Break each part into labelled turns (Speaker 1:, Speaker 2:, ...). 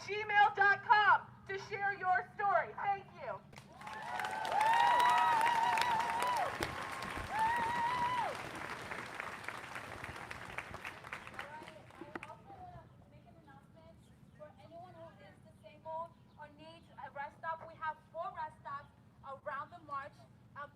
Speaker 1: gmail.com to share your story. Thank you.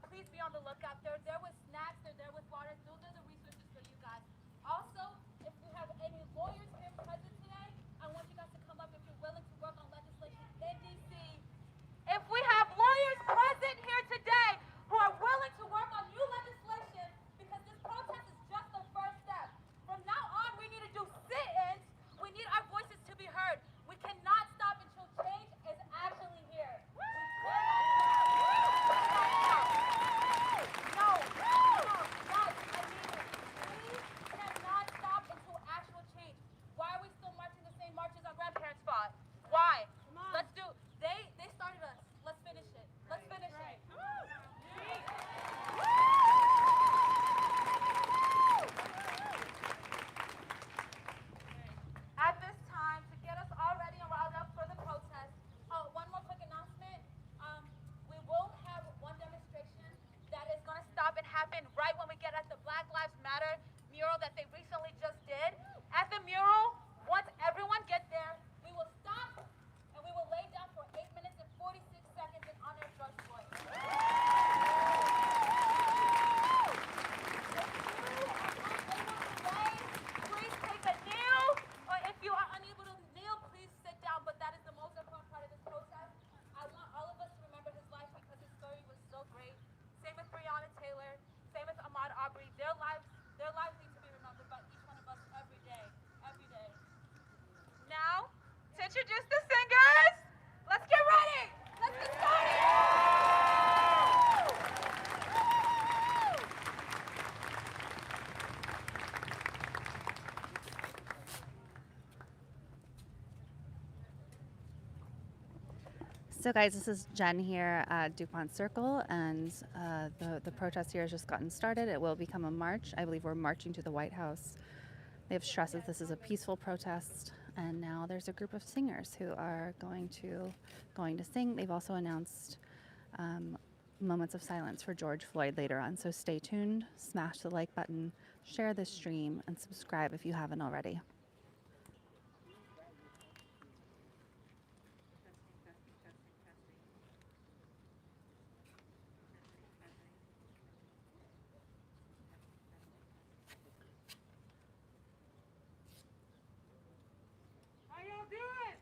Speaker 2: Please be on the lookout. They're there with snacks, they're there with water. Those are the resources for you guys. Also, if we have any lawyers here present today, I want you guys to come up if you're willing to work on legislation in DC. If we have lawyers present here today who are willing to work on new legislation, because this protest is just the first step. From now on, we need to do sit-ins. We need our voices to be heard. We cannot stop until change is actually here. We cannot stop until actual change. Why are we still marching the same marches our grandparents fought? Why? Let's do. They started us. Let's finish it. Let's finish it. At this time, to get us all ready and riled up for the protest, one more quick announcement. We will have one demonstration that is going to stop and happen right when we get at the Black Lives Matter mural that they recently just did. At the mural, once everyone gets there, we will stop and we will lay down for 8 minutes and 46 seconds in honor of George Floyd. If you are unable to lay, please take a kneel, or if you are unable to kneel, please sit down. But that is the most important part of this protest. I want all of us to remember his life because his story was so great. Same with Breonna Taylor, same with Ahmaud Arbery. Their lives need to be remembered by each one of us every day, every day. Now, to introduce the singers, let's get ready. Let's get started.
Speaker 3: So guys, this is Jen here at DuPont Circle, and the protest here has just gotten started. It will become a march. I believe we're marching to the White House. They have stressed that this is a peaceful protest, and now there's a group of singers who are going to sing. They've also announced moments of silence for George Floyd later on, so stay tuned, smash the like button, share this stream, and subscribe if you haven't already.
Speaker 1: How y'all doing?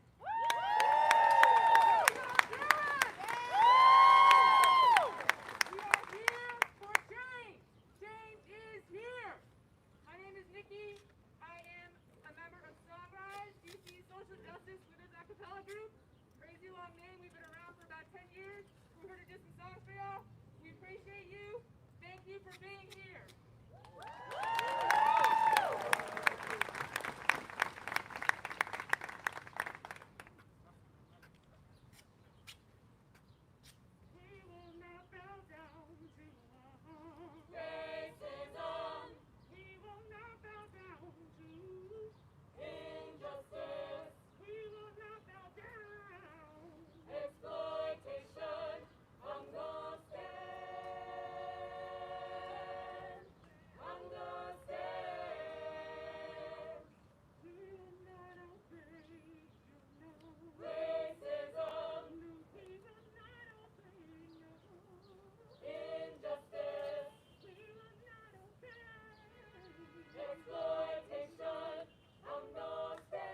Speaker 1: We are here for change. Change is here. My name is Nikki. I am a member of Sunrise, DC Social Justice Winners a cappella group. Crazy long name. We've been around for about 10 years. We're here to do some songs for y'all. We appreciate you. Thank you for being here. We will not bow down to racism. We will not bow down to injustice. We will not bow down exploitation. I'm gonna stand. I'm gonna stand. We will not obey, racism. No, we will not obey, injustice. We will not obey exploitation. I'm gonna stand.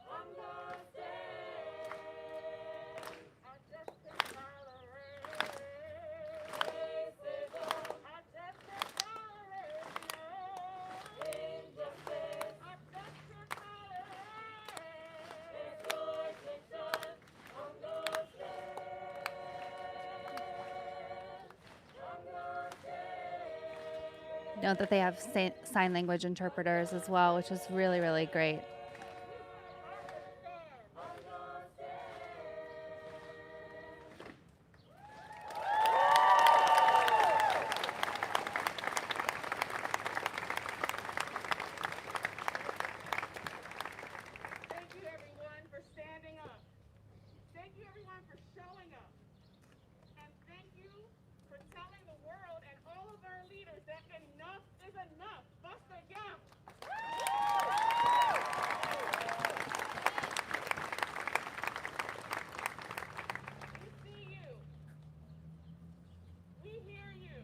Speaker 1: I'm gonna stand. I just can't tolerate racism. I just can't tolerate injustice. I just can't tolerate exploitation. I'm gonna stand. I'm gonna stand.
Speaker 3: Note that they have sign language interpreters as well, which is really, really great.
Speaker 1: enough. Bust a gap. We see you. We hear you.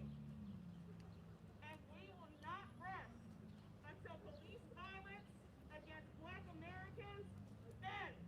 Speaker 1: And we will not rest until police violence against Black Americans ends.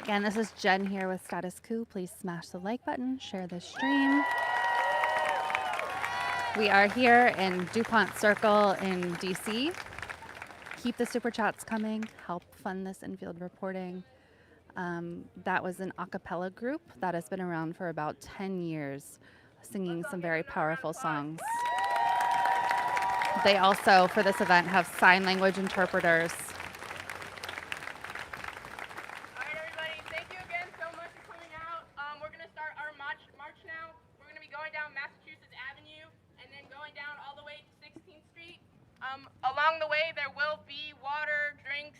Speaker 3: Again, this is Jen here with Status Coup. Please smash the like button, share the stream. We are here in DuPont Circle in DC. Keep the super chats coming. Help fund this infield reporting. That was an a cappella group that has been around for about 10 years, singing some very powerful songs. They also, for this event, have sign language interpreters.
Speaker 1: All right, everybody, thank you again so much for coming out. We're going to start our march now. We're going to be going down Massachusetts Avenue and then going down all the way to 16th Street. Along the way, there will be water, drinks,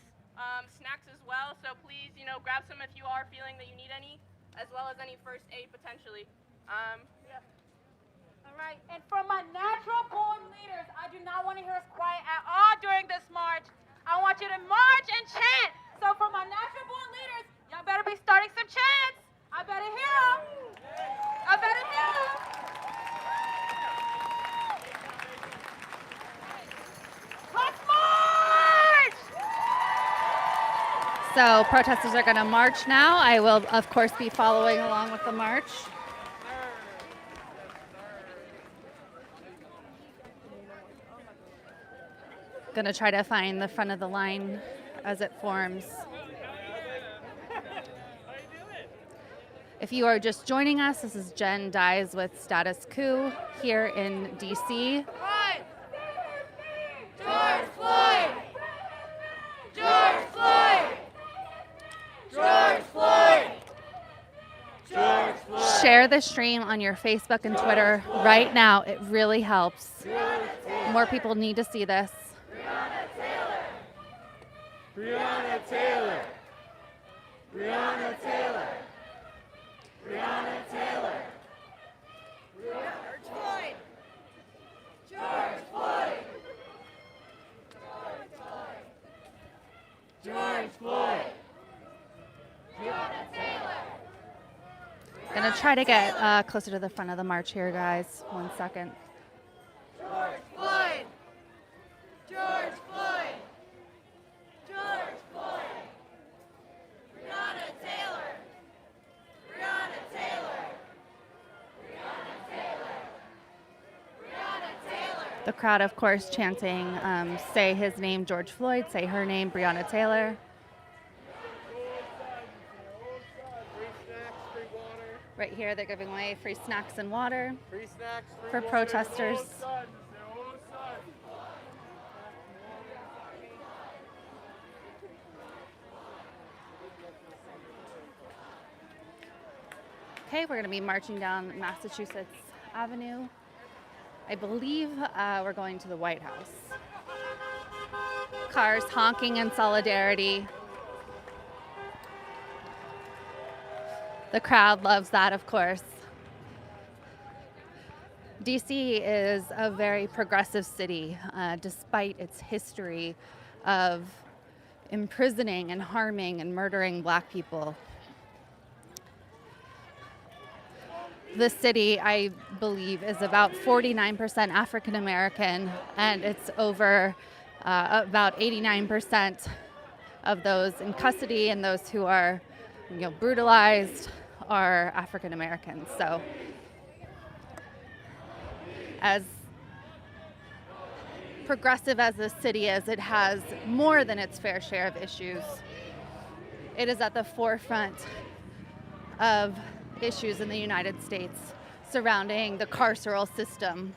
Speaker 1: snacks as well. So please, grab some if you are feeling that you need any, as well as any first aid potentially. Yeah.
Speaker 2: All right, and for my natural born leaders, I do not want to hear us quiet at all during this march. I want you to march and chant. So for my natural born leaders, y'all better be starting some chants. I better hear them. I better hear them. Let's march!
Speaker 3: So protesters are going to march now. I will, of course, be following along with the march. Going to try to find the front of the line as it forms. If you are just joining us, this is Jen Dyes with Status Coup here in DC.
Speaker 2: George Floyd! George Floyd! George Floyd! George Floyd!
Speaker 3: Share the stream on your Facebook and Twitter right now. It really helps. More people need to see this.
Speaker 4: Breonna Taylor! Breonna Taylor! Breonna Taylor!
Speaker 2: George Floyd! George Floyd!
Speaker 4: George Floyd!
Speaker 2: Breonna Taylor!
Speaker 3: Gonna try to get closer to the front of the march here, guys. 1 second.
Speaker 2: George Floyd! George Floyd! George Floyd! Breonna Taylor! Breonna Taylor! Breonna Taylor! Breonna Taylor!
Speaker 3: The crowd, of course, chanting, say his name, George Floyd, say her name, Breonna Taylor. Right here, they're giving away free snacks and water
Speaker 4: Free snacks, free
Speaker 3: for
Speaker 4: water,
Speaker 3: protesters.
Speaker 4: their own sons, their own sons.
Speaker 3: Okay, we're going to be marching down Massachusetts Avenue. I believe we're going to the White House. Cars honking in solidarity. The crowd loves that, of course. DC is a very progressive city, despite its history of imprisoning and harming and murdering Black people. The city, I believe, is about 49% African American, and it's over about 89% of those in custody and those who are, brutalized are African Americans. So, as progressive as this city is, it has more than its fair share of issues. It is at the forefront of issues in the United States surrounding the carceral system.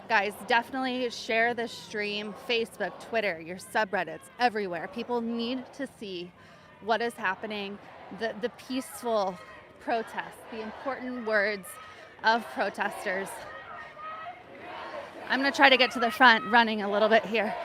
Speaker 3: Guys, definitely share this stream, Facebook, Twitter, your subreddits, everywhere. People need to see what is happening, the peaceful protests, the important words of protesters. I'm going to try to get to the front running a little bit here.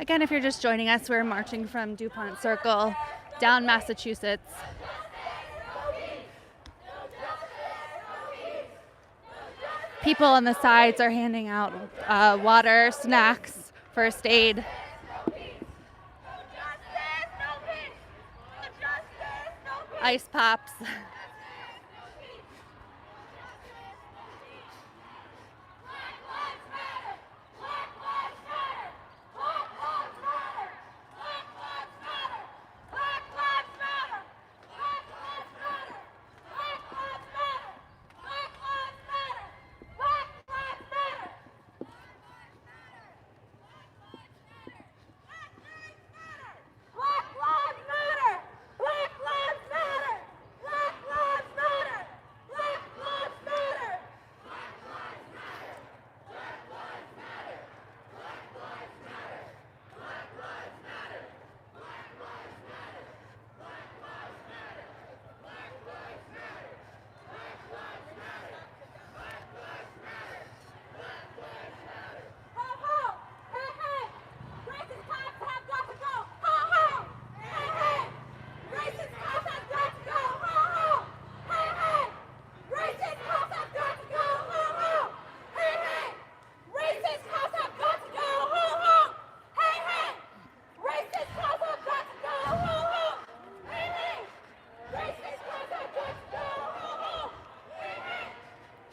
Speaker 3: Again, if you're just joining us, we're marching from DuPont Circle down Massachusetts. People on the sides are handing out water, snacks, first aid. Ice pops.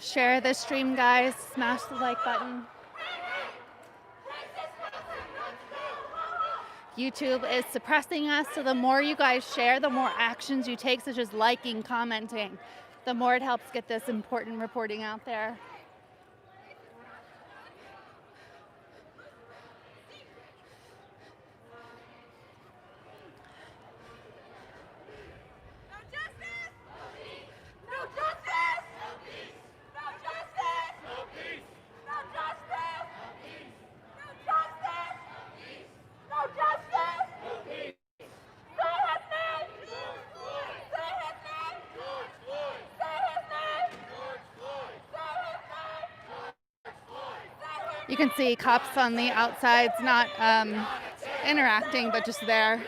Speaker 3: Share the stream, guys. Smash the like button. YouTube is suppressing us, so the more you guys share, the more actions you take, such as liking, commenting, the more it helps get this important reporting out there. You can see cops on the outsides not interacting, but just there.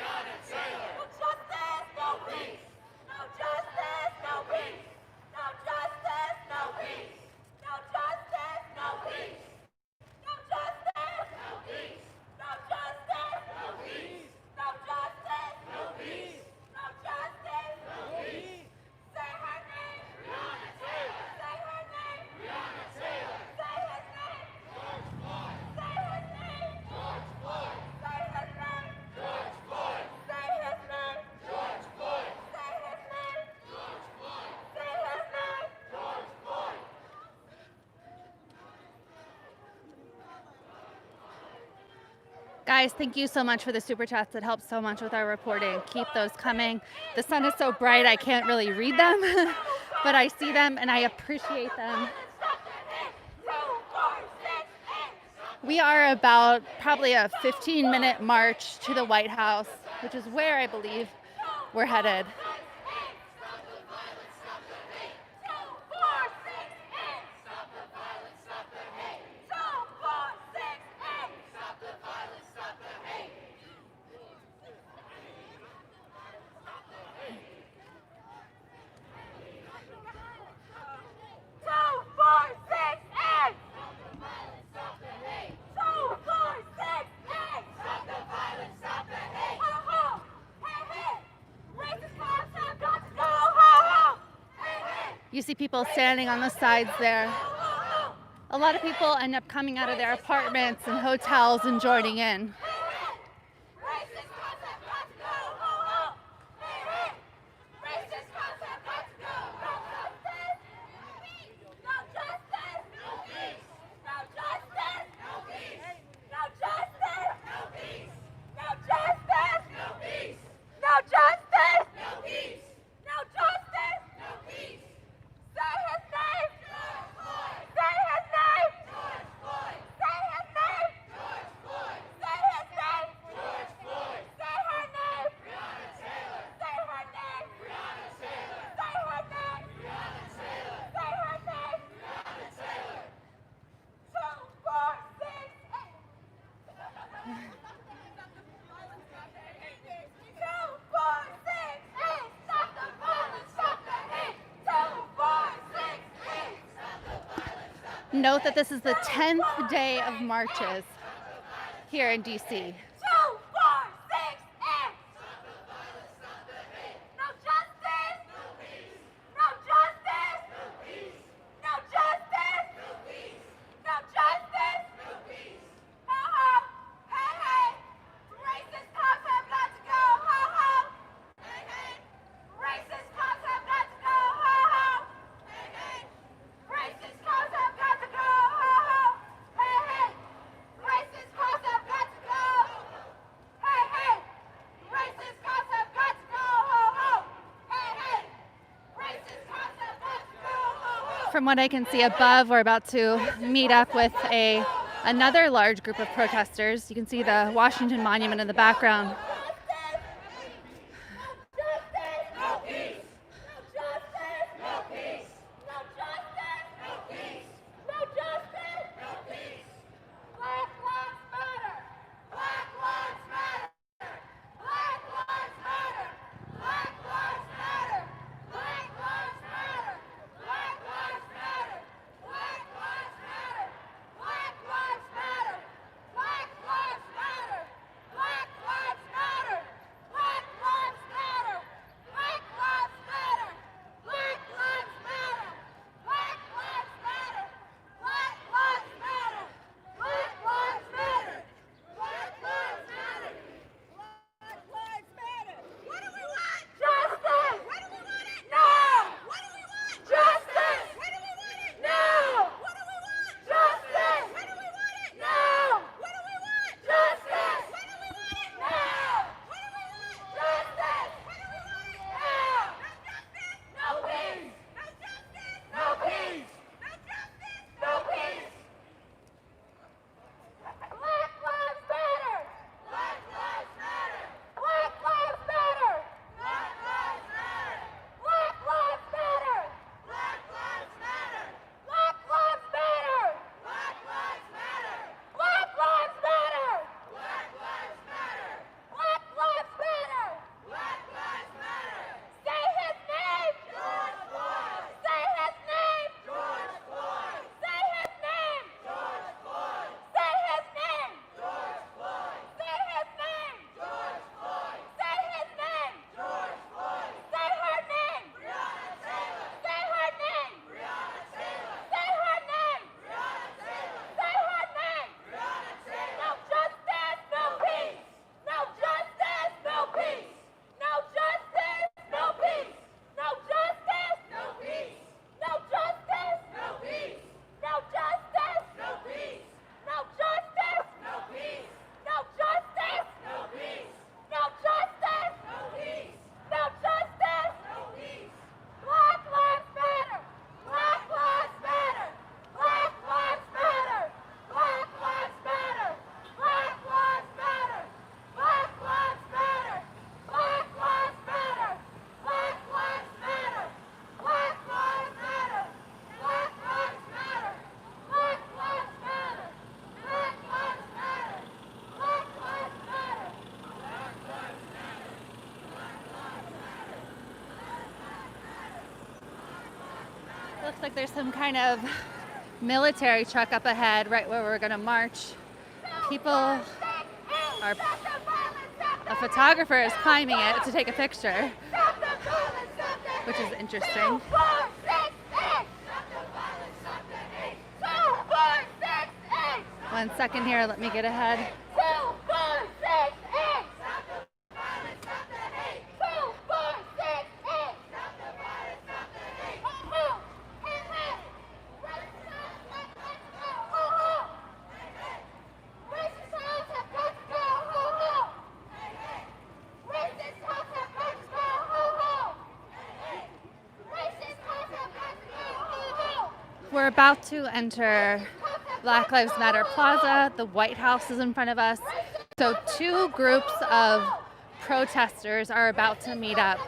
Speaker 3: Guys, thank you so much for the super chats. It helps so much with our reporting. Keep those coming. The sun is so bright I can't really read them, but I see them and I appreciate them. We are about probably a 15-minute march to the White House, which is where I believe we're headed. You see people standing on the sides there. A lot of people end up coming out of their apartments and hotels and joining in.
Speaker 2: Say his name!
Speaker 3: Note that this is the 10th day of marches here in DC.
Speaker 2: 2, 4, 6, 8. No justice. No justice. No justice. No justice. Ho ho. Hey hey. Racist cops have got to go. Ho ho. Hey hey. Racist cops have got to go. Ho ho. Hey hey. Racist cops have got to go. Ho ho. Hey hey. Racist cops have got to go. Hey hey. Racist cops have got to go. Ho ho. Hey hey. Racist cops have got to go. Ho ho.
Speaker 3: From what I can see above, we're about to meet up with another large group of protesters. You can see the Washington Monument in the background. Looks like there's some kind of military truck up ahead, right where we're gonna march. People are, a photographer is climbing it to take a picture, which is interesting. 1 second here, let me get ahead. We're about to enter Black Lives Matter Plaza. The White House is in front of us. So 2 groups of protesters are about to meet up.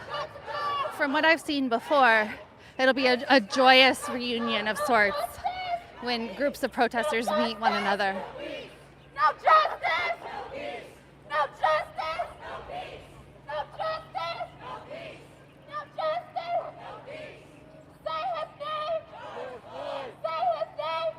Speaker 3: From what I've seen before, it'll be a joyous reunion of sorts when groups of protesters meet one another.
Speaker 2: No justice! No justice! No peace! No justice! No peace! No justice! No peace! Say his name! Say his name!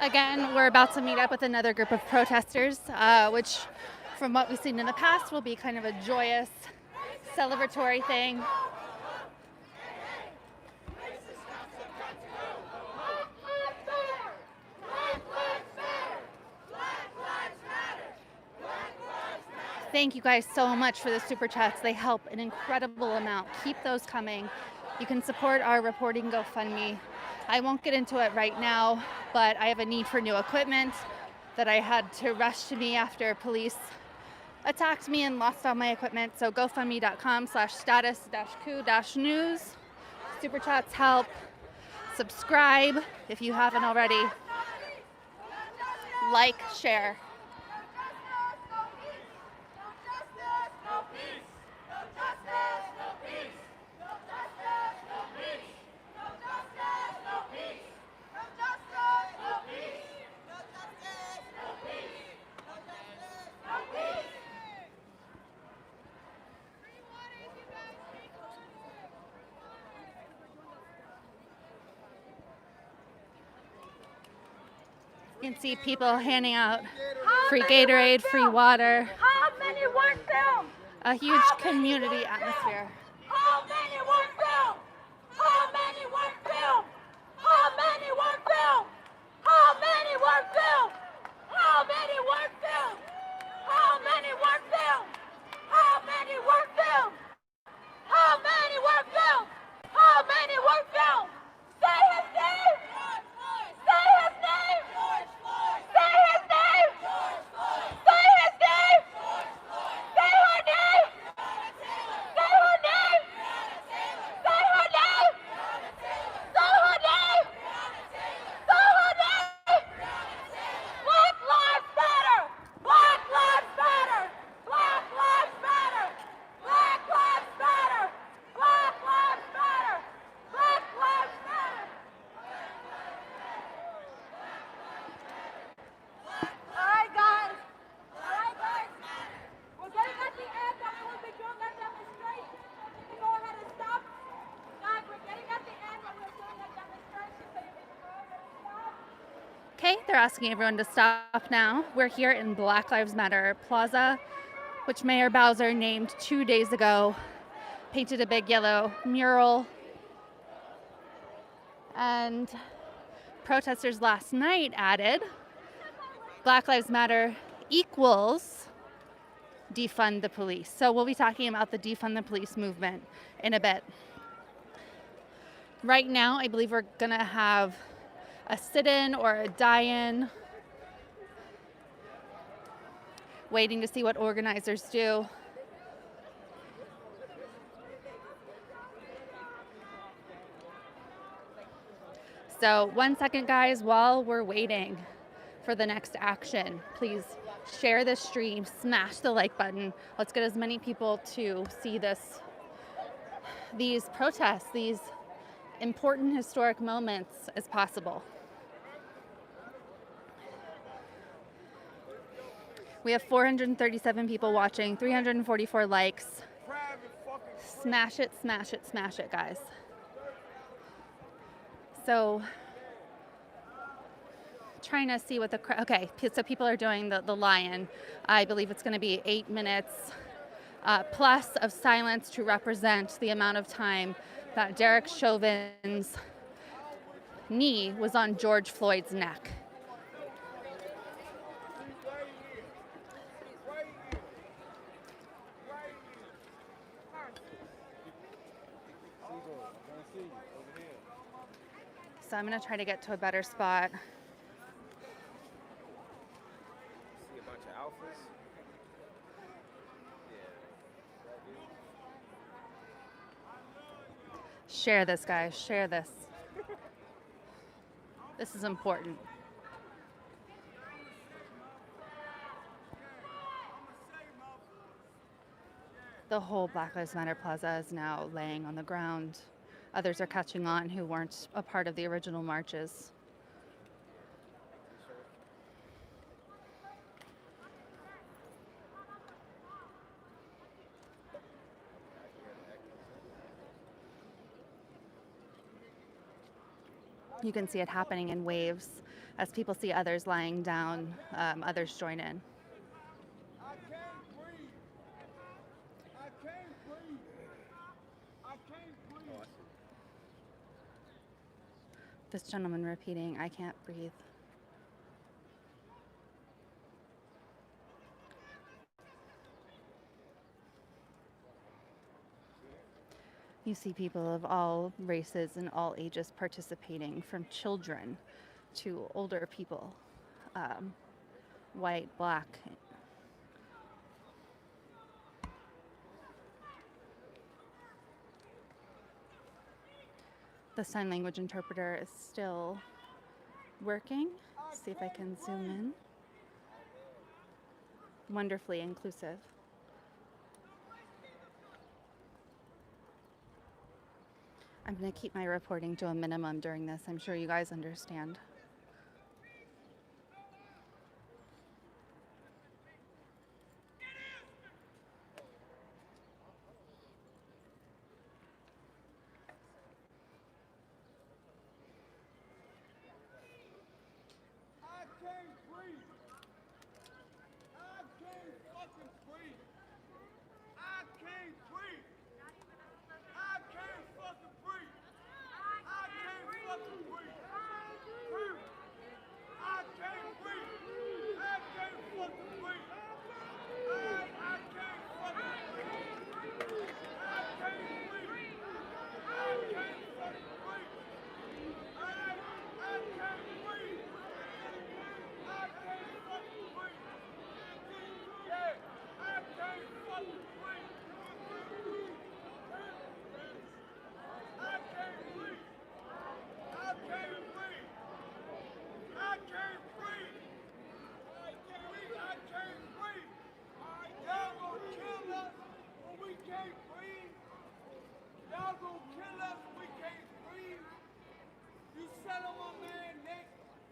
Speaker 3: Again, we're about to meet up with another group of protesters, which, from what we've seen in the past, will be kind of a joyous, celebratory thing. Thank you guys so much for the super chats. They help an incredible amount. Keep those coming. You can support our reporting GoFundMe. I won't get into it right now, but I have a need for new equipment that I had to rush to me after police attacked me and lost all my equipment. So gofundme.com/status-coup-news. Super chats help. Subscribe if you haven't already. Like, share. You can see people handing out free Gatorade, free water.
Speaker 2: How many weren't filmed?
Speaker 3: A huge community atmosphere.
Speaker 2: How many weren't filmed? How many weren't filmed? How many weren't filmed? How many weren't filmed? How many weren't filmed? How many weren't filmed? How many weren't filmed? How many weren't filmed? How many weren't filmed? Say his name! Say his name! Say his name! Say his name! Say her name! Say her name! Say her name! Say her name! Say her name! Black lives matter! Black lives matter! Black lives matter! Black lives matter! Black lives matter! Black lives matter! Alright guys! Alright guys! We're getting at the end and we will be doing a demonstration. You can go ahead and stop. Guys, we're getting at the end and we're doing a demonstration so you can go ahead and stop.
Speaker 3: Okay, they're asking everyone to stop now. We're here in Black Lives Matter Plaza, which Mayor Bowser named 2 days ago, painted a big yellow mural. And protesters last night added, Black Lives Matter equals defund the police. So we'll be talking about the defund the police movement in a bit. Right now, I believe we're gonna have a sit-in or a die-in, waiting to see what organizers do. So 1 second, guys, while we're waiting for the next action, please share this stream, smash the like button. Let's get as many people to see these protests, these important historic moments as possible. We have 437 people watching, 344 likes. Smash it, smash it, smash it, guys. So, trying to see what the okay, so people are doing the lion. I believe it's going to be 8 minutes plus of silence to represent the amount of time that Derek Chauvin's knee was on George Floyd's neck. So I'm going to try to get to a better spot.
Speaker 5: See a bunch of alphas.
Speaker 3: Share this, guys. Share this. This is important. The whole Black Lives Matter Plaza is now laying on the ground. Others are catching on who weren't a part of the original marches. You can see it happening in waves as people see others lying down, others join in.
Speaker 4: I can't breathe. I can't breathe. I can't breathe.
Speaker 3: This gentleman repeating, "I can't breathe." You see people of all races and all ages participating, from children to older people, white, black. The sign language interpreter is still working. See if I can zoom in. Wonderfully inclusive. I'm going to keep my reporting to a minimum during this. I'm sure you guys understand.
Speaker 4: I can't breathe. I can't fucking breathe. I can't breathe. I can't fucking breathe. I can't fucking breathe. I can't breathe. I can't fucking breathe. I can't fucking breathe. I can't breathe. I can't fucking breathe. I can't breathe. I can't fucking breathe. Yeah, I can't fucking breathe. I can't breathe. I can't breathe. I can't breathe. I can't breathe. Y'all gonna kill us when we can't breathe. Y'all gonna kill us when we can't breathe. You set on my man neck,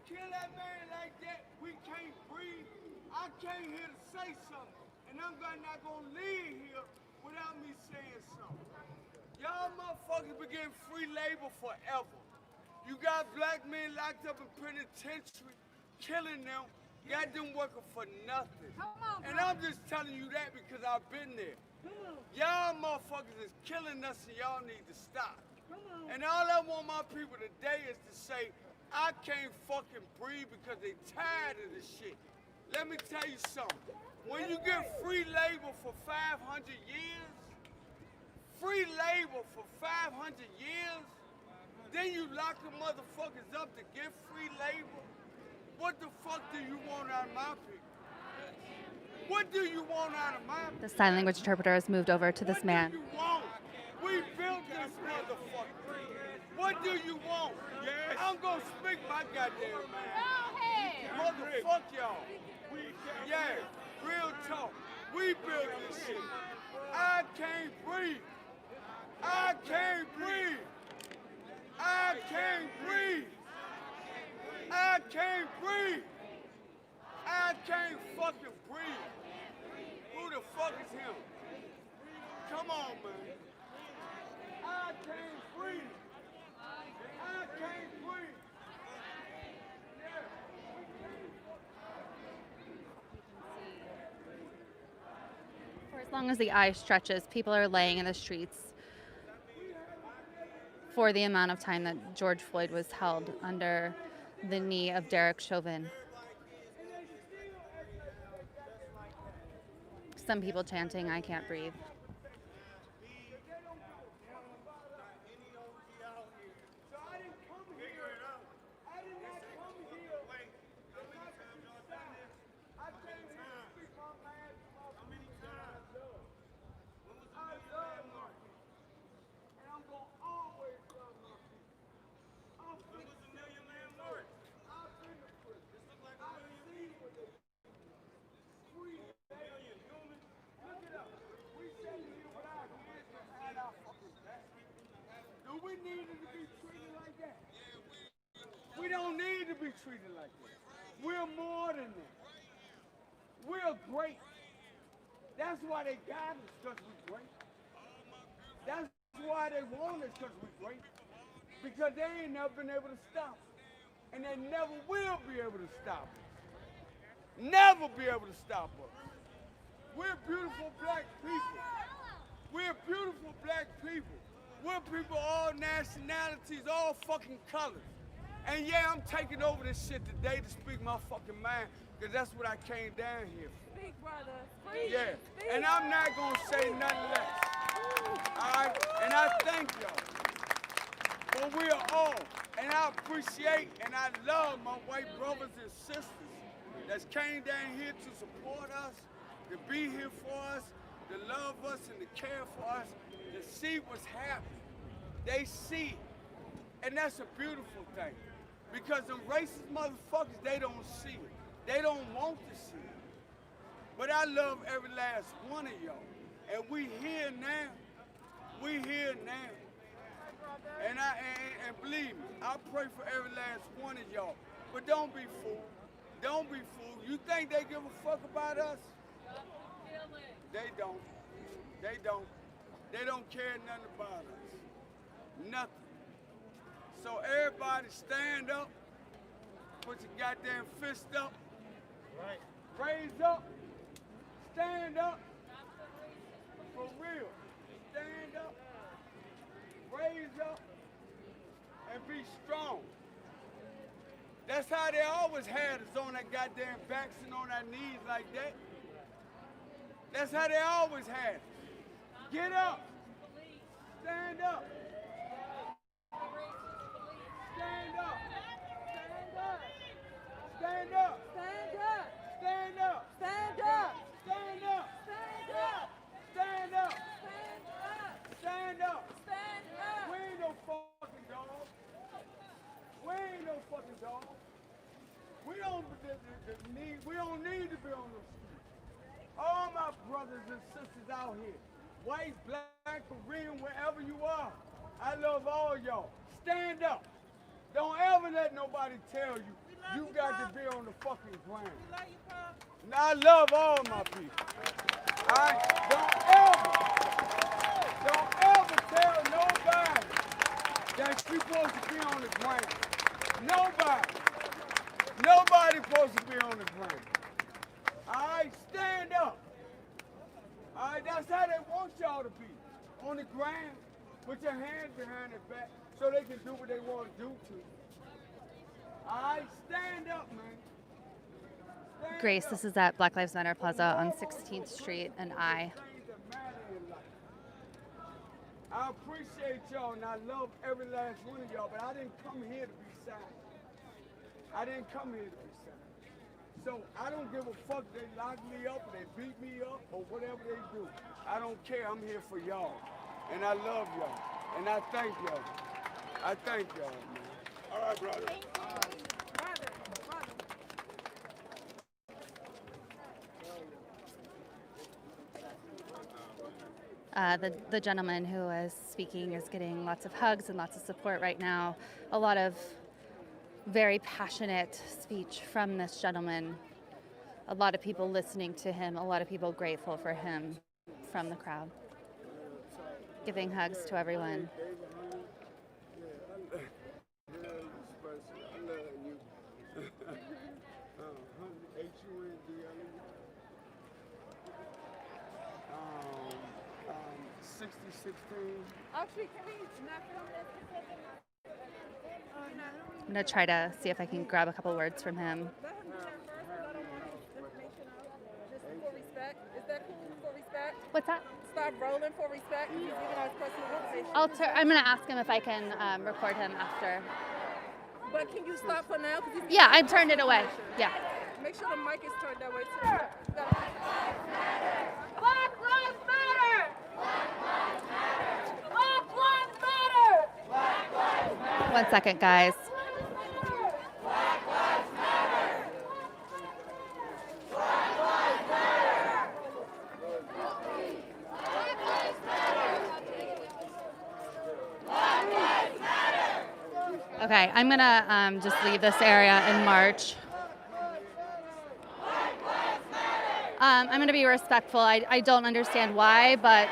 Speaker 4: kill that man like that, we can't breathe. I came here to say something, and I'm not gonna leave here without me saying something. Y'all motherfuckers been getting free labor forever. You got black men locked up in penitentiary, killing them, got them working for nothing. And I'm just telling you that because I've been there. Y'all motherfuckers is killing us and y'all need to stop. And all I want my people today is to say, I can't fucking breathe because they tired of this shit. Let me tell you something. When you get free labor for 500 years, free labor for 500 years, then you lock the motherfuckers up to get free labor. What the fuck do you want out of my people? What do you want out of my people?
Speaker 3: The sign language interpreter has moved over to this man.
Speaker 4: What do you want? We built this motherfucker. What do you want? Yes. I'm gonna speak my goddamn man. Motherfuck y'all. Yeah, real talk. We built this shit. I can't breathe. I can't breathe. I can't breathe. I can't breathe. I can't fucking breathe. Who the fuck is him? Come on, man. I can't breathe. I can't breathe.
Speaker 3: For as long as the eye stretches, people are laying in the streets for the amount of time that George Floyd was held under the knee of Derek Chauvin. Some people chanting, "I can't breathe."
Speaker 4: So I didn't come here. I did not come here. I came here to speak my mind to my people that I love. I love my people. And I'm going to always love my people. I'm when was the Million Man March? I've been to prison. I've seen what they do. 3 million humans. Look it up. We sat here with our hands behind our fucking back. Do we need to be treated like that? We don't need to be treated like that. We're more than that. We're great. That's why they got us, because we're great. That's why they want us, because we're great. because they ain't never been able to stop us. And they never will be able to stop us. Never be able to stop us. We're beautiful black people. We're beautiful black people. We're people all nationalities, all fucking colors. And yeah, I'm taking over this shit today to speak my fucking mind, because that's what I came down here for.
Speaker 1: Speak, brother. Speak.
Speaker 4: Yeah,
Speaker 1: Speak.
Speaker 4: and I'm not gonna say nothing less. All right, and I thank y'all. But we are all, and I appreciate and I love my white brothers and sisters that came down here to support us, to be here for us, to love us and to care for us, to see what's happening. They see it, and that's a beautiful thing. Because them racist motherfuckers, they don't see it. They don't want to see it. But I love every last one of y'all. And we here now. We here now. And believe me, I pray for every last one of y'all. But don't be fooled. Don't be fooled. You think they give a fuck about us? They don't. They don't. They don't care nothing about us. Nothing. So everybody stand up. Put your goddamn fist up. Right. Raise up. Stand up. For real. Stand up. Raise up. And be strong. That's how they always had us, on their goddamn backs and on our knees like that. That's how they always had us. Get up. Stand up. Stand up. Stand up. Stand up.
Speaker 1: Stand up.
Speaker 4: Stand up.
Speaker 1: Stand up.
Speaker 4: Stand up.
Speaker 1: Stand up.
Speaker 4: Stand up.
Speaker 1: Stand up.
Speaker 4: Stand up.
Speaker 1: Stand up.
Speaker 4: We ain't no fucking dog. We ain't no fucking dog. We don't need to be on the street. All my brothers and sisters out here, white, black, Korean, wherever you are, I love all y'all. Stand up. Don't ever let nobody tell you you got to be on the fucking ground.
Speaker 1: We love you, Pop.
Speaker 4: And I love all my people. All right? Don't ever tell nobody that you're supposed to be on the ground. Nobody. Nobody's supposed to be on the ground. All right? Stand up. All right? That's how they want y'all to be. On the ground. Put your hands behind their back so they can do what they want to do to you. All right? Stand up, man. Stand
Speaker 3: Grace,
Speaker 4: up.
Speaker 3: this is at Black Lives Matter Plaza on 16th Street, and I.
Speaker 4: I appreciate y'all and I love every last one of y'all, but I didn't come here to be silent. I didn't come here to be silent. So I don't give a fuck they lock me up or they beat me up or whatever they do. I don't care. I'm here for y'all. And I love y'all. And I thank y'all. I thank y'all, man. All right, brother.
Speaker 1: Brother.
Speaker 3: The gentleman who is speaking is getting lots of hugs and lots of support right now. A lot of very passionate speech from this gentleman. A lot of people listening to him, a lot of people grateful for him from the crowd. Giving hugs to everyone.
Speaker 4: I love you. 6016.
Speaker 1: Actually, can we not film this?
Speaker 3: I'm going to try to see if I can grab a couple words from him.
Speaker 1: Let him do that first, because I don't want his information out. Just for respect. Is that cool for respect?
Speaker 3: What's that?
Speaker 1: Stop rolling for respect. He's giving us personal information.
Speaker 3: I'm going to ask him if I can record him after.
Speaker 1: But can you stop for now? 'Cause he's
Speaker 3: Yeah, I turned it away. Yeah.
Speaker 1: Make sure the mic is turned that way too. Black Lives Matter!
Speaker 2: Black Lives Matter! Black Lives Matter!
Speaker 3: 1 second, guys. Okay, I'm gonna just leave this area and march. I'm gonna be respectful. I don't understand why, but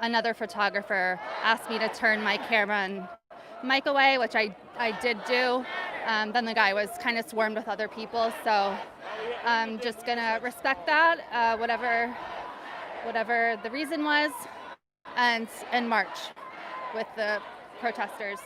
Speaker 3: another photographer asked me to turn my camera and mic away, which I did do. Then the guy was kind of swarmed with other people, so I'm just gonna respect that, whatever the reason was, and march with the protesters.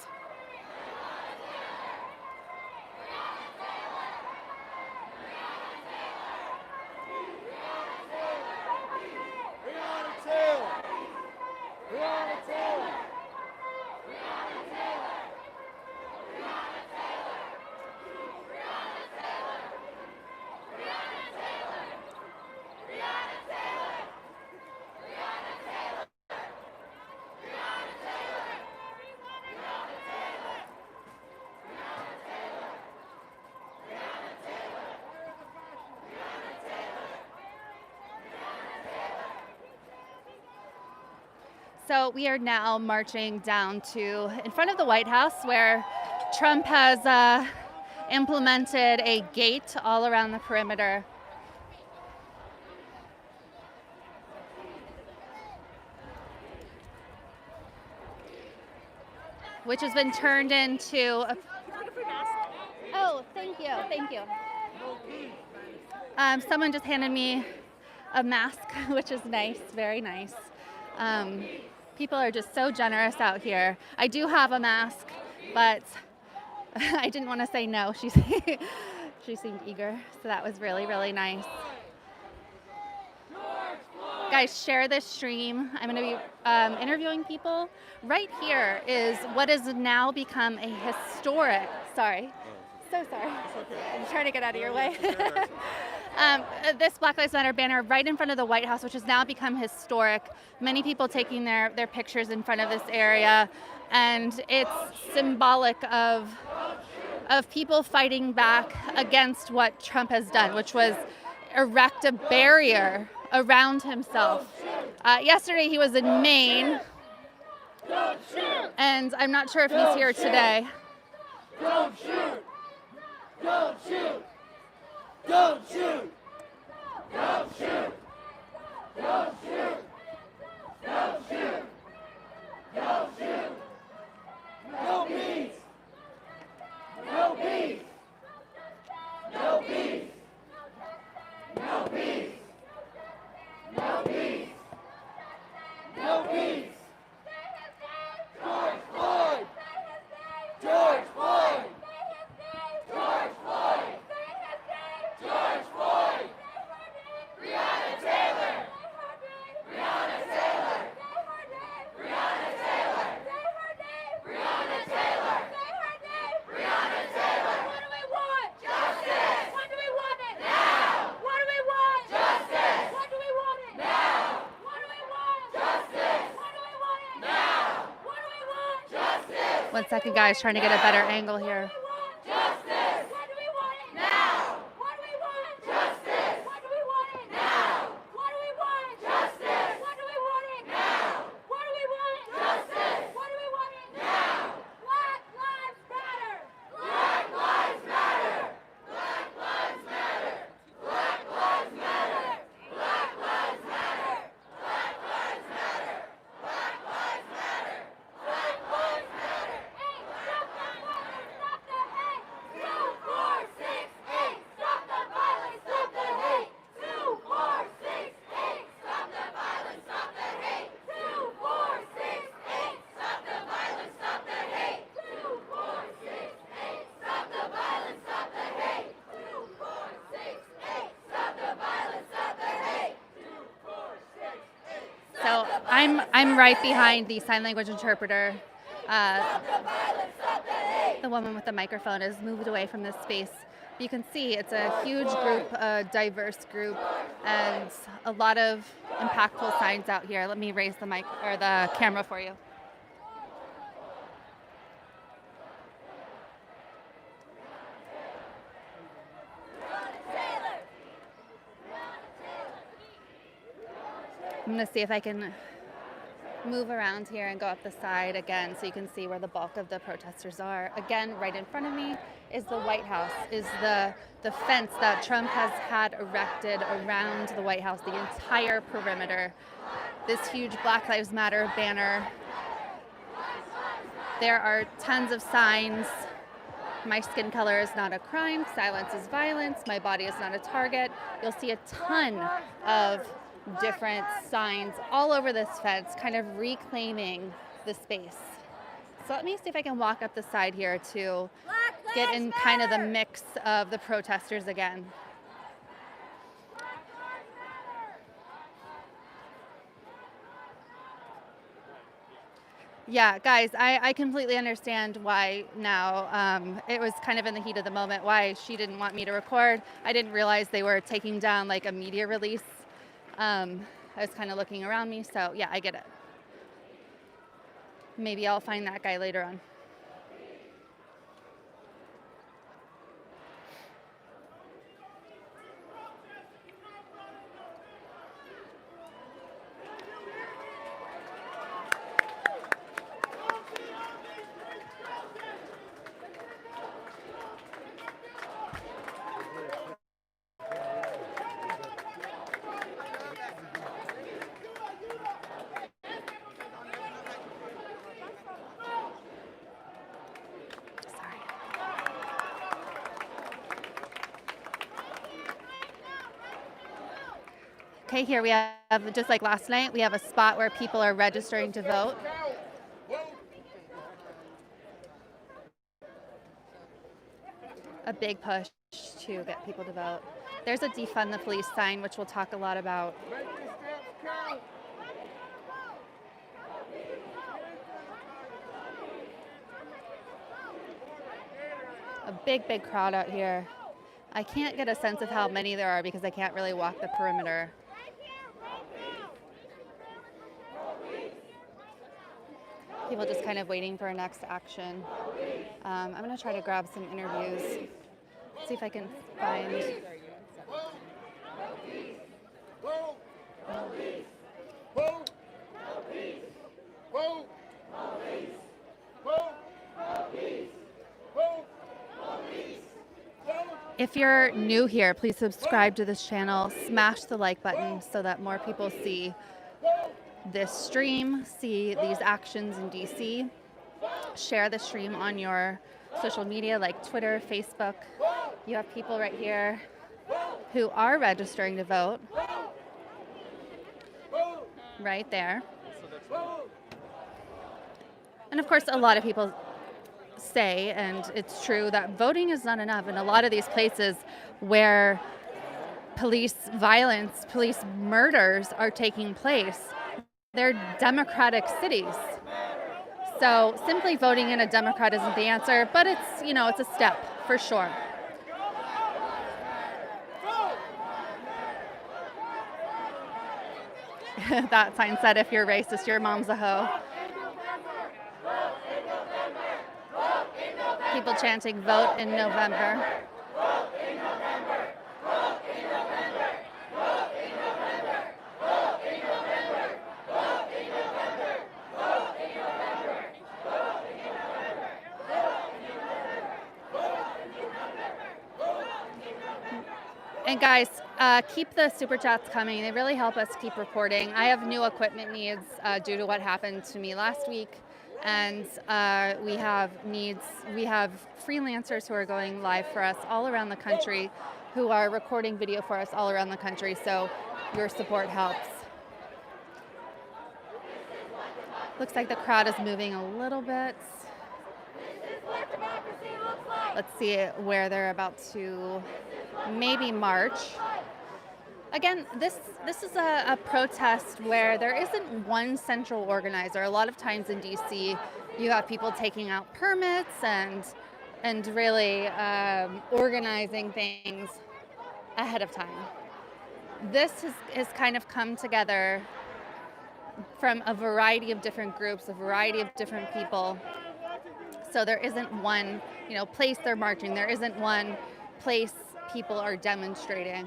Speaker 3: So we are now marching down to in front of the White House, where Trump has implemented a gate all around the perimeter. Which has been turned into a... Oh, thank you. Someone just handed me a mask, which is nice, very nice. People are just so generous out here. I do have a mask, but I didn't want to say no. She seemed eager, so that was really, really nice. Guys, share this stream. I'm going to be interviewing people. Right here is what has now become a historic... Sorry. So sorry. I'm trying to get out of your way. This Black Lives Matter banner right in front of the White House, which has now become historic. Many people taking their pictures in front of this area. And it's symbolic of people fighting back against what Trump has done, which was erect a barrier around himself. Yesterday he was in Maine. And I'm not sure if he's here today.
Speaker 4: Don't shoot! Don't shoot! Don't shoot! Don't shoot! Don't shoot! Don't shoot! Don't shoot! No peace! No peace! No peace! No peace! No peace! No peace! George Floyd! George Floyd! George Floyd! George Floyd! Breonna Taylor! Breonna Taylor! Breonna Taylor! Breonna Taylor! Breonna Taylor!
Speaker 2: What do we want?
Speaker 4: Justice!
Speaker 2: When do we want it?
Speaker 4: Now!
Speaker 2: What do we want?
Speaker 4: Justice!
Speaker 2: When do we want it?
Speaker 4: Now!
Speaker 2: What do we want?
Speaker 4: Justice!
Speaker 2: When do we want it?
Speaker 4: Now!
Speaker 2: What do we want?
Speaker 4: Justice!
Speaker 3: 1 second, guys, trying to get a better angle here.
Speaker 4: Justice!
Speaker 2: When do we want it?
Speaker 4: Now!
Speaker 2: What do we want?
Speaker 4: Justice!
Speaker 2: When do we want it?
Speaker 4: Now!
Speaker 2: What do we want?
Speaker 4: Justice!
Speaker 2: When do we want it?
Speaker 4: Now!
Speaker 2: What do we want?
Speaker 4: Justice!
Speaker 2: When do we want it?
Speaker 4: Now!
Speaker 2: Black Lives Matter!
Speaker 4: Black Lives Matter! Black Lives Matter! Black Lives Matter! Black Lives Matter! Black Lives Matter! Black Lives Matter! Black Lives Matter!
Speaker 2: Hey, stop the violence, stop the hate!
Speaker 4: 2468! Stop the violence, stop the hate! 2468! Stop the violence, stop the hate! 2468! Stop the violence, stop the hate! 2468! Stop the violence, stop the hate! 2468! Stop the violence, stop the hate! 2468!
Speaker 3: So I'm right behind the sign language interpreter.
Speaker 4: Stop the violence, stop the hate!
Speaker 3: The woman with the microphone has moved away from this space. You can see it's a huge group, a diverse group, and a lot of impactful signs out here. Let me raise the mic or the camera for you. I'm going to see if I can move around here and go up the side again so you can see where the bulk of the protesters are. Again, right in front of me is the White House, is the fence that Trump has had erected around the White House, the entire perimeter. This huge Black Lives Matter banner. There are tons of signs. My skin color is not a crime. Silence is violence. My body is not a target. You'll see a ton of different signs all over this fence, kind of reclaiming the space. So let me see if I can walk up the side here to get in kind of the mix of the protesters again. Yeah, guys, I completely understand why now. It was kind of in the heat of the moment why she didn't want me to record. I didn't realize they were taking down like a media release. I was kind of looking around me, so yeah, I get it. Maybe I'll find that guy later on. Okay, here we have, just like last night, we have a spot where people are registering to vote. A big push to get people to vote. There's a defund the police sign, which we'll talk a lot about. A big crowd out here. I can't get a sense of how many there are because I can't really walk the perimeter. People just kind of waiting for a next action. I'm going to try to grab some interviews, see if I can find. If you're new here, please subscribe to this channel, smash the like button so that more people see this stream, see these actions in DC. Share the stream on your social media like Twitter, Facebook. You have people right here who are registering to vote. Right there. And of course, a lot of people say, and it's true, that voting is not enough. In a lot of these places where police violence, police murders are taking place, they're democratic cities. So simply voting in a Democrat isn't the answer, but it's, you know, it's a step for sure. That sign said, if you're racist, your mom's a hoe. People chanting, vote in November. And guys, keep the super chats coming. They really help us keep reporting. I have new equipment needs due to what happened to me last week. And we have needs. We have freelancers who are going live for us all around the country, who are recording video for us all around the country. So your support helps. Looks like the crowd is moving a little bit. Let's see where they're about to maybe march. Again, this is a protest where there isn't one central organizer. A lot of times in DC, you have people taking out permits and really organizing things ahead of time. This has kind of come together from a variety of different groups, a variety of different people. So there isn't one, place they're marching. There isn't one place people are demonstrating.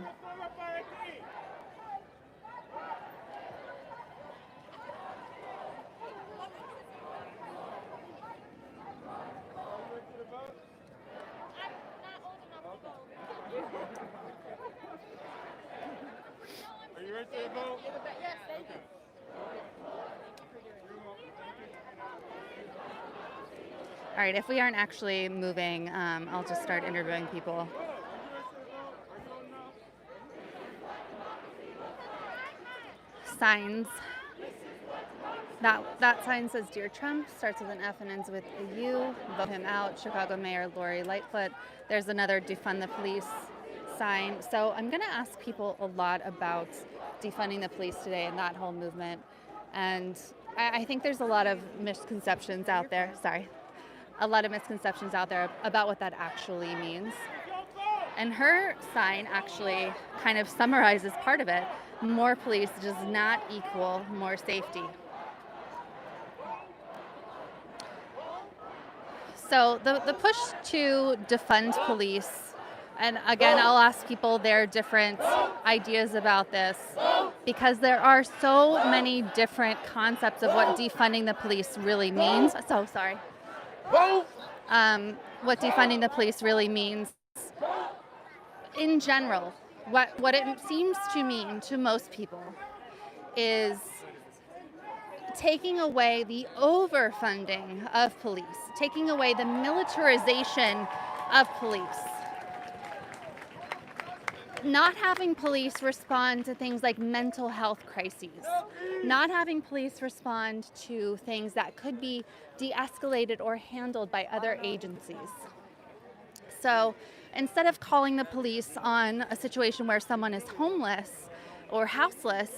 Speaker 4: Are you ready to vote?
Speaker 2: Yes, thank you.
Speaker 3: All right, if we aren't actually moving, I'll just start interviewing people. Signs. That sign says Dear Trump, starts with an F and ends with a U. Vote him out. Chicago Mayor Lori Lightfoot. There's another Defund the Police sign. So I'm going to ask people a lot about defunding the police today and that whole movement. And I think there's a lot of misconceptions out there. Sorry. A lot of misconceptions out there about what that actually means. And her sign actually kind of summarizes part of it. More police does not equal more safety. So the push to defund police, and again, I'll ask people their different ideas about this, because there are so many different concepts of what defunding the police really means. So sorry. What defunding the police really means. In general, what it seems to mean to most people is taking away the overfunding of police, taking away the militarization of police, not having police respond to things like mental health crises, not having police respond to things that could be de-escalated or handled by other agencies. So instead of calling the police on a situation where someone is homeless or houseless,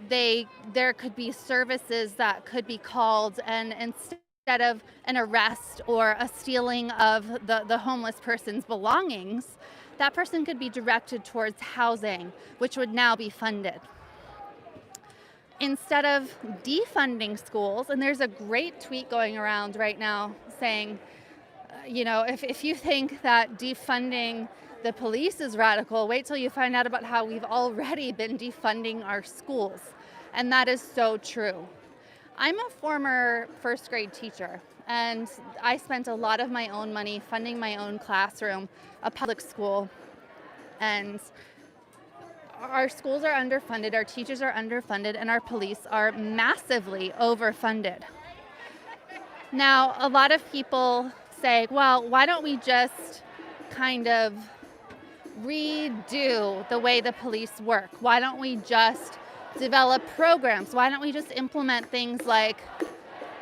Speaker 3: there could be services that could be called, and instead of an arrest or a stealing of the homeless person's belongings, that person could be directed towards housing, which would now be funded. Instead of defunding schools, and there's a great tweet going around right now saying, if you think that defunding the police is radical, wait till you find out about how we've already been defunding our schools. And that is so true. I'm a former first grade teacher, and I spent a lot of my own money funding my own classroom, a public school. And our schools are underfunded, our teachers are underfunded, and our police are massively overfunded. Now, a lot of people say, well, why don't we just kind of redo the way the police work? Why don't we just develop programs? Why don't we just implement things like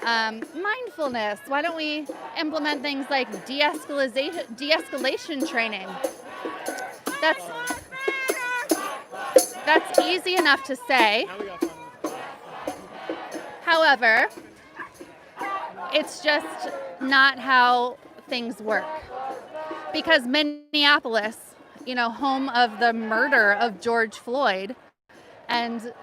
Speaker 3: mindfulness? Why don't we implement things like de-escalation training? That's easy enough to say. However, it's just not how things work. Because Minneapolis, home of the murder of George Floyd, and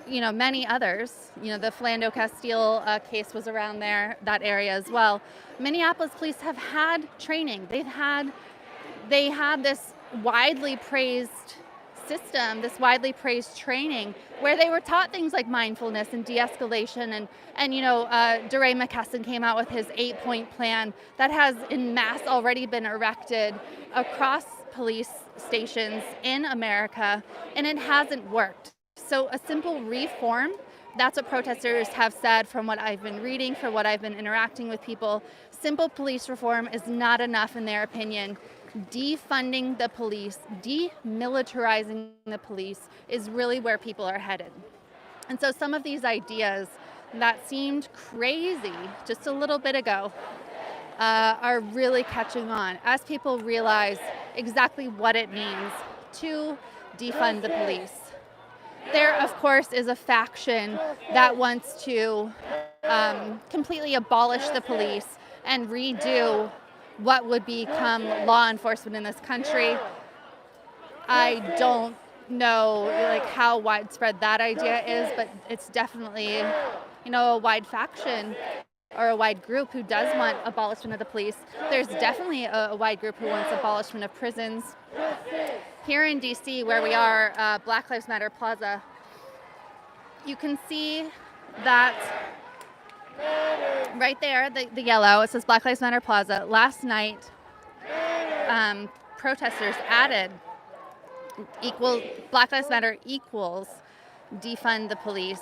Speaker 3: many others, the Philando Castile case was around there, that area as well. Minneapolis police have had training. They had this widely praised system, this widely praised training, where they were taught things like mindfulness and de-escalation, and DeRay McKesson came out with his 8-point plan that has en masse already been erected across police stations in America, and it hasn't worked. So a simple reform, that's what protesters have said from what I've been reading, from what I've been interacting with people. Simple police reform is not enough in their opinion. Defunding the police, demilitarizing the police is really where people are headed. And so some of these ideas that seemed crazy just a little bit ago are really catching on as people realize exactly what it means to defund the police. There, of course, is a faction that wants to completely abolish the police and redo what would become law enforcement in this country. I don't know how widespread that idea is, but it's definitely a wide faction or a wide group who does want abolishment of the police. There's definitely a wide group who wants abolishment of prisons. Here in DC, where we are, Black Lives Matter Plaza, you can see that right there, the yellow, it says Black Lives Matter Plaza. Last night, protesters added Black Lives Matter equals defund the police.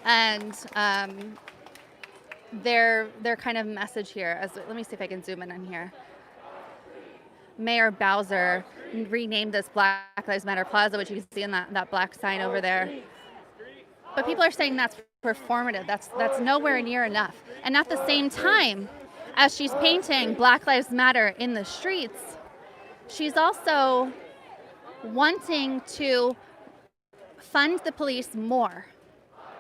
Speaker 3: And their kind of message here, let me see if I can zoom in on here. Mayor Bowser renamed this Black Lives Matter Plaza, which you can see in that black sign over there. But people are saying that's performative. That's nowhere near enough. And at the same time, as she's painting Black Lives Matter in the streets, she's also wanting to fund the police more,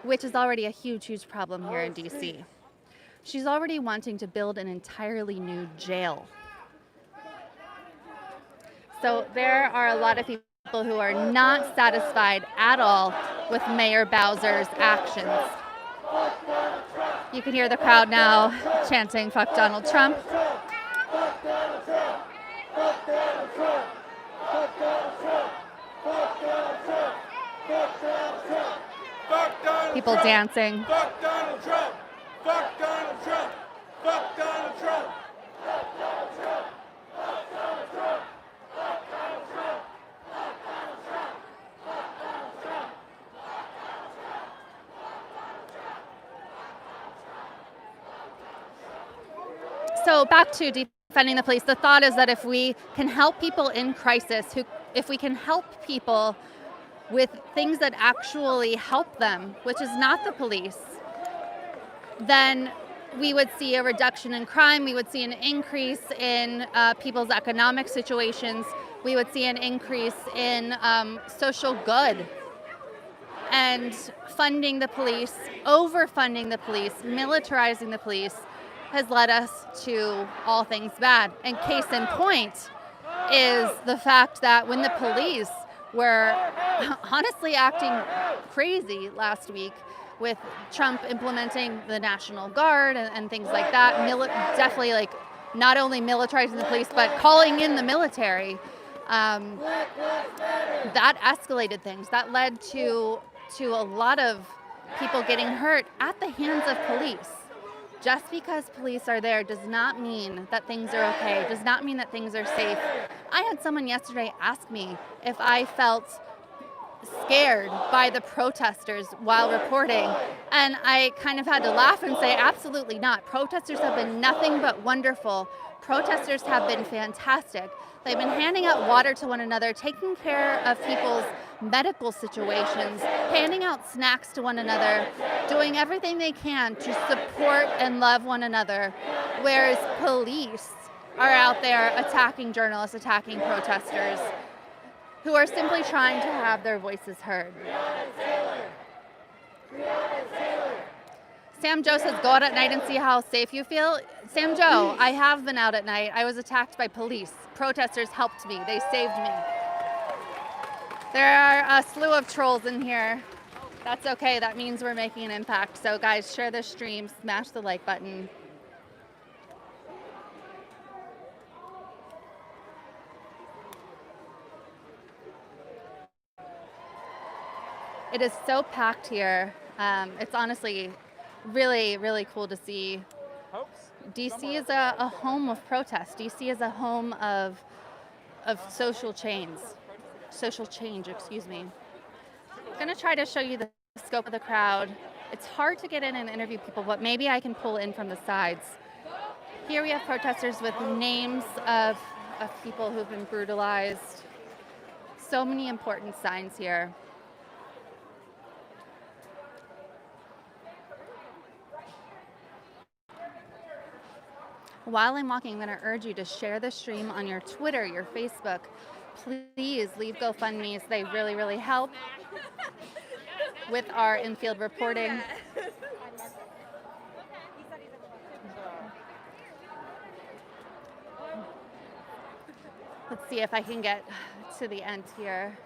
Speaker 3: which is already a huge, huge problem here in DC. She's already wanting to build an entirely new jail. So there are a lot of people who are not satisfied at all with Mayor Bowser's actions. You can hear the crowd now chanting, "Fuck Donald Trump." People dancing.
Speaker 4: Fuck Donald Trump! Fuck Donald Trump! Fuck Donald Trump!
Speaker 3: So back to defending the police, the thought is that if we can help people in crisis, if we can help people with things that actually help them, which is not the police, then we would see a reduction in crime, we would see an increase in people's economic situations, we would see an increase in social good. And funding the police, overfunding the police, militarizing the police has led us to all things bad. And case in point is the fact that when the police were honestly acting crazy last week with Trump implementing the National Guard and things like that, definitely like not only militarizing the police, but calling in the military, that escalated things. That led to a lot of people getting hurt at the hands of police. Just because police are there does not mean that things are okay, does not mean that things are safe. I had someone yesterday ask me if I felt scared by the protesters while reporting, and I kind of had to laugh and say, absolutely not. Protesters have been nothing but wonderful. Protesters have been fantastic. They've been handing out water to one another, taking care of people's medical situations, handing out snacks to one another, doing everything they can to support and love one another, whereas police are out there attacking journalists, attacking protesters who are simply trying to have their voices heard. Sam Joe says, go out at night and see how safe you feel. Sam Joe, I have been out at night. I was attacked by police. Protesters helped me. They saved me. There are a slew of trolls in here. That's okay. That means we're making an impact. So guys, share this stream, smash the like button. It is so packed here. It's honestly really, really cool to see. DC is a home of protest. DC is a home of social change. I'm gonna try to show you the scope of the crowd. It's hard to get in and interview people, but maybe I can pull in from the sides. Here we have protesters with names of people who've been brutalized. So many important signs here. While I'm walking, I'm going to urge you to share the stream on your Twitter, your Facebook. Please leave GoFundMes. They really, really help with our in-field reporting. Let's see if I can get to the end here.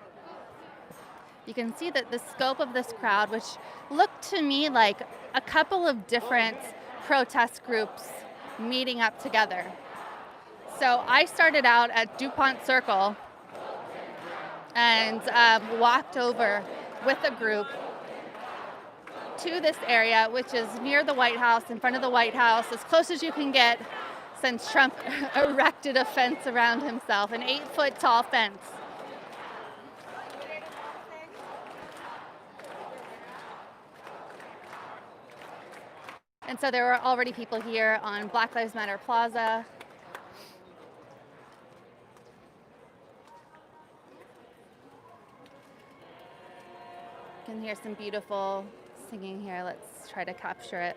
Speaker 3: You can see that the scope of this crowd, which looked to me like a couple of different protest groups meeting up together. So I started out at DuPont Circle and walked over with a group to this area, which is near the White House, in front of the White House, as close as you can get since Trump erected a fence around himself, an 8-foot tall fence. And so there were already people here on Black Lives Matter Plaza. You can hear some beautiful singing here. Let's try to capture it.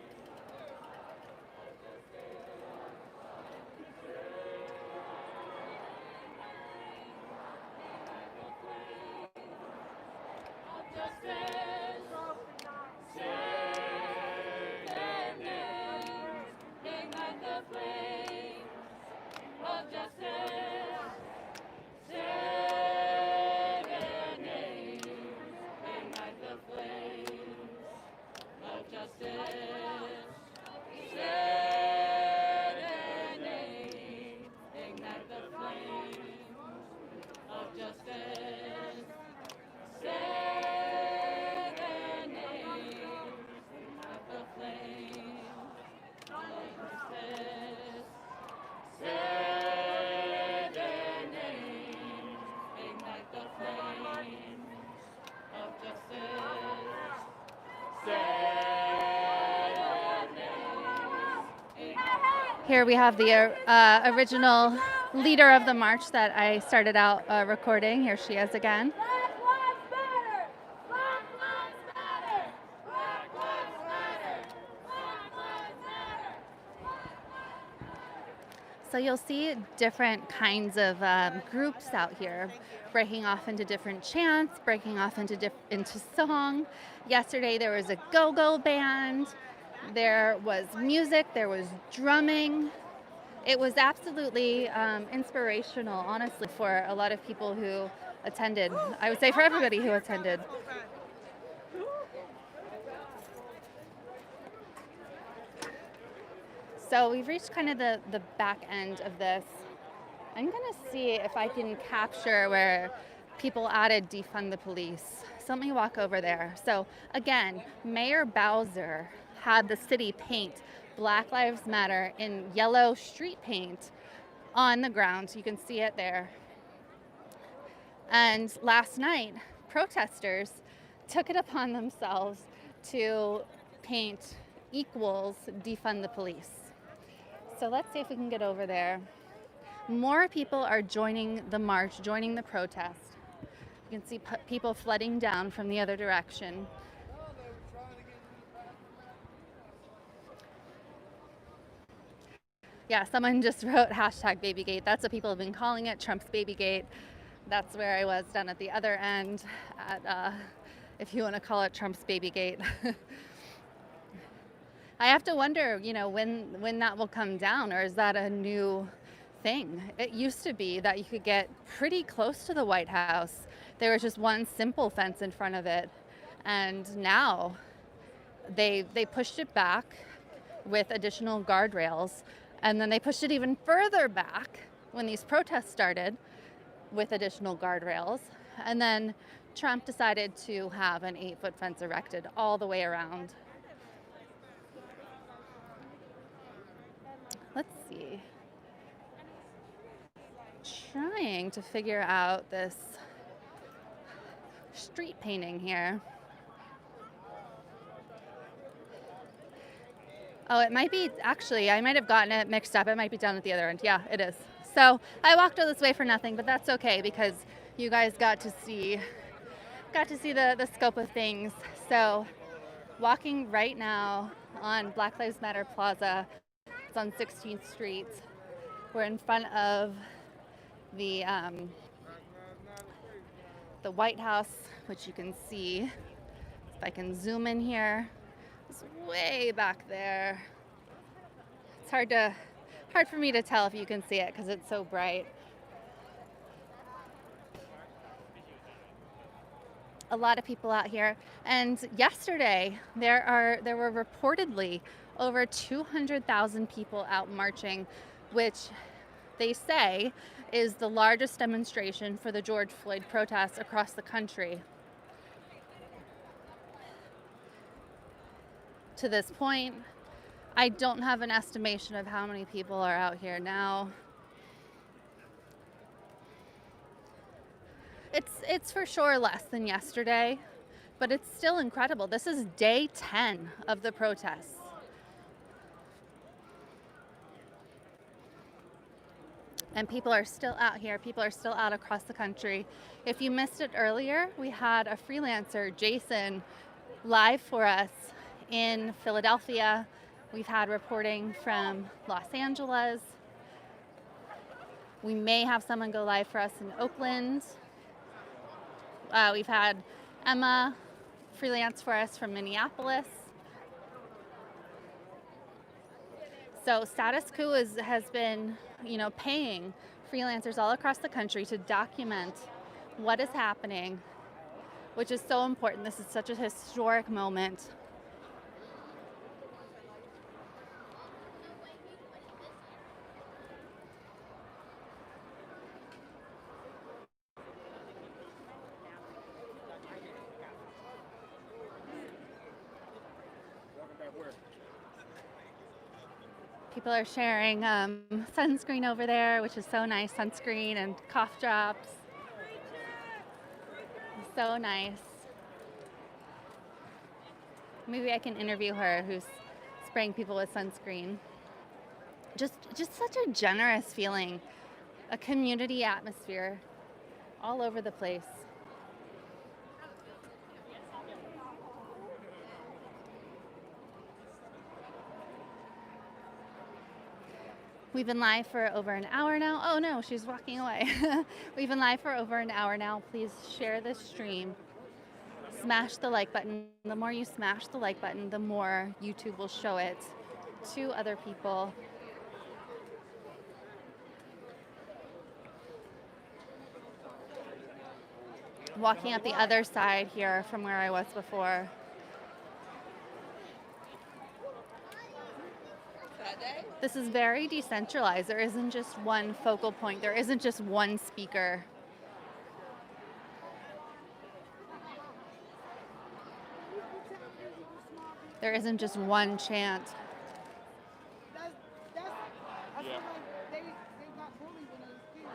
Speaker 3: Here we have the original leader of the march that I started out recording. Here she is again.
Speaker 2: Black lives matter! Black lives matter! Black lives matter! Black lives matter!
Speaker 3: So you'll see different kinds of groups out here, breaking off into different chants, breaking off into song. Yesterday there was a go-go band. There was music, there was drumming. It was absolutely inspirational, honestly, for a lot of people who attended. I would say for everybody who attended. So we've reached kind of the back end of this. I'm going to see if I can capture where people added defund the police. So let me walk over there. So again, Mayor Bowser had the city paint Black Lives Matter in yellow street paint on the ground. You can see it there. And last night, protesters took it upon themselves to paint equals defund the police. So let's see if we can get over there. More people are joining the march, joining the protest. You can see people flooding down from the other direction. Yeah, someone just wrote #Babygate. That's what people have been calling it, Trump's Babygate. That's where I was down at the other end, at, if you want to call it Trump's Babygate. I have to wonder, when that will come down, or is that a new thing? It used to be that you could get pretty close to the White House. There was just one simple fence in front of it, and now they pushed it back with additional guardrails. And then they pushed it even further back when these protests started with additional guardrails. And then Trump decided to have an 8-foot fence erected all the way around. Let's see. Trying to figure out this street painting here. Oh, it might be, actually, I might have gotten it mixed up. It might be down at the other end. Yeah, it is. So I walked all this way for nothing, but that's okay because you guys got to see the scope of things. So walking right now on Black Lives Matter Plaza. It's on 16th Street. We're in front of the White House, which you can see. If I can zoom in here. It's way back there. It's hard for me to tell if you can see it because it's so bright. A lot of people out here, and yesterday there were reportedly over 200,000 people out marching, which they say is the largest demonstration for the George Floyd protests across the country. To this point, I don't have an estimation of how many people are out here now. It's for sure less than yesterday, but it's still incredible. This is day 10 of the protests. And people are still out here. People are still out across the country. If you missed it earlier, we had a freelancer, Jason, live for us in Philadelphia. We've had reporting from Los Angeles. We may have someone go live for us in Oakland. We've had Emma freelance for us from Minneapolis. So Status Quo has been, paying freelancers all across the country to document what is happening, which is so important. This is such a historic moment. People are sharing sunscreen over there, which is so nice. Sunscreen and cough drops. So nice. Maybe I can interview her, who's spraying people with sunscreen. Just such a generous feeling, a community atmosphere all over the place. We've been live for over an hour now. Oh no, she's walking away. We've been live for over an hour now. Please share this stream. Smash the like button. The more you smash the like button, the more YouTube will show it to other people. Walking up the other side here from where I was before. This is very decentralized. There isn't just one focal point. There isn't just one speaker. There isn't just one chant.
Speaker 4: I feel like they got bullied when they was kids.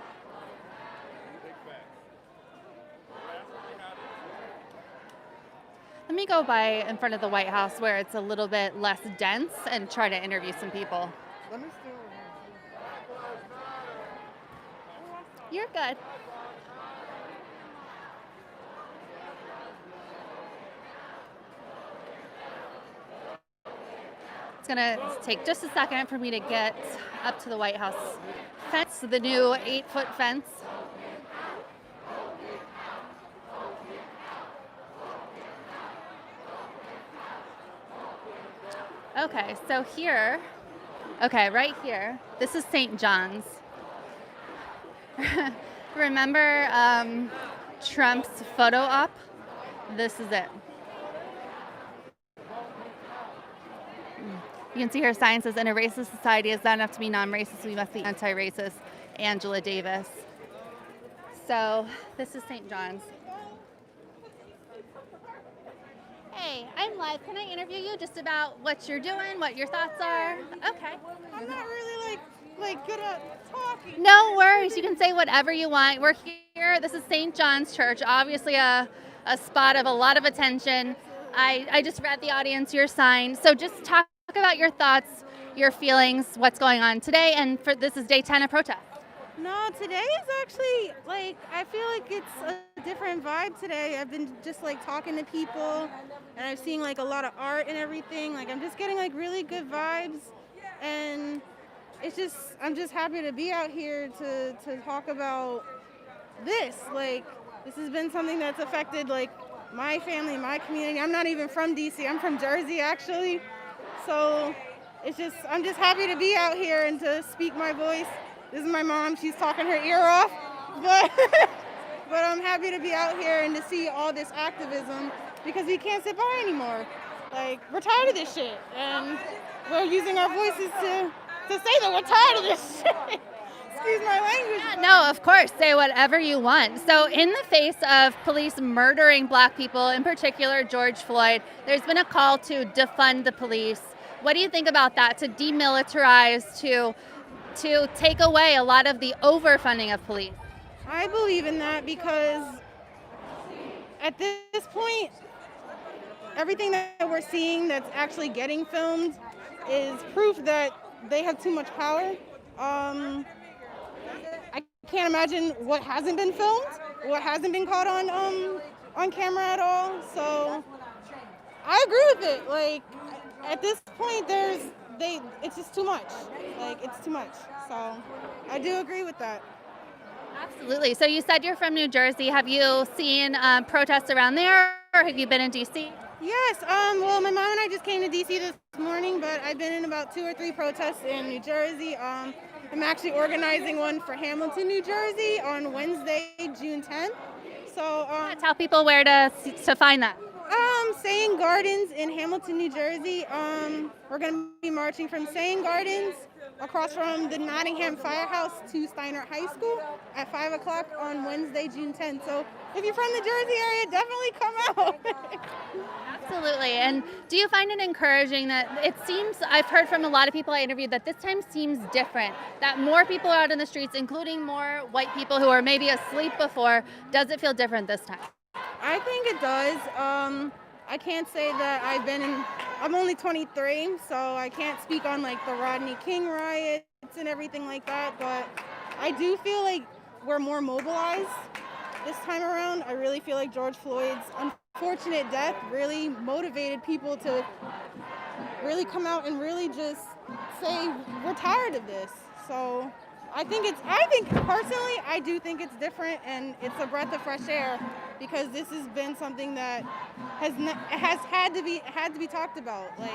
Speaker 3: Let me go by in front of the White House where it's a little bit less dense and try to interview some people.
Speaker 4: Let me still.
Speaker 3: You're good. It's gonna take just a second for me to get up to the White House fence, the new 8-foot fence. Okay, so here, right here, this is St. John's. Remember Trump's photo op? This is it. You can see her sign says, in a racist society, it's not enough to be non-racist, we must be anti-racist. Angela Davis. So this is St. John's. Hey, I'm live. Can I interview you just about what you're doing, what your thoughts are? Okay.
Speaker 6: I'm not really like good at talking.
Speaker 3: No worries. You can say whatever you want. We're here. This is St. John's Church, obviously a spot of a lot of attention. I just read the audience your sign. So just talk about your thoughts, your feelings, what's going on today. And this is day 10 of protest.
Speaker 6: No, today is actually I feel like it's a different vibe today. I've been just talking to people, and I've seen a lot of art and everything. I'm just getting really good vibes, and I'm just happy to be out here to talk about this. This has been something that's affected my family, my community. I'm not even from DC. I'm from Jersey actually. So I'm just happy to be out here and to speak my voice. This is my mom. She's talking her ear off, but I'm happy to be out here and to see all this activism because we can't sit by anymore. We're tired of this shit, and we're using our voices to say that we're tired of this shit. Excuse my language.
Speaker 3: Yeah, no, of course, say whatever you want. So in the face of police murdering black people, in particular George Floyd, there's been a call to defund the police. What do you think about that, to demilitarize, to take away a lot of the overfunding of police?
Speaker 6: I believe in that because at this point, everything that we're seeing that's actually getting filmed is proof that they have too much power. I can't imagine what hasn't been filmed, what hasn't been caught on camera at all. So I agree with it. Like at this point, it's just too much. Like it's too much. So I do agree with that.
Speaker 3: Absolutely. So you said you're from New Jersey. Have you seen protests around there, or have you been in D.C.?
Speaker 6: Yes. Well, my mom and I just came to D.C. this morning, but I've been in about 2 or 3 protests in New Jersey. I'm actually organizing one for Hamilton, New Jersey, on Wednesday, June 10th. So
Speaker 3: Tell people where to find that.
Speaker 6: Saying Gardens in Hamilton, New Jersey. We're going to be marching from Saying Gardens across from the Nottingham Firehouse to Steiner High School at 5 o'clock on Wednesday, June 10th. So if you're from the Jersey area, definitely come out.
Speaker 3: Absolutely. And do you find it encouraging that it seems, I've heard from a lot of people I interviewed, that this time seems different, that more people are out in the streets, including more white people who are maybe asleep before. Does it feel different this time?
Speaker 6: I think it does. I can't say that I'm only 23, so I can't speak on like the Rodney King riots and everything like that, but I do feel like we're more mobilized this time around. I really feel like George Floyd's unfortunate death really motivated people to really come out and really just say we're tired of this. So I think personally, I do think it's different, and it's a breath of fresh air because this has been something that has had to be talked about. Like,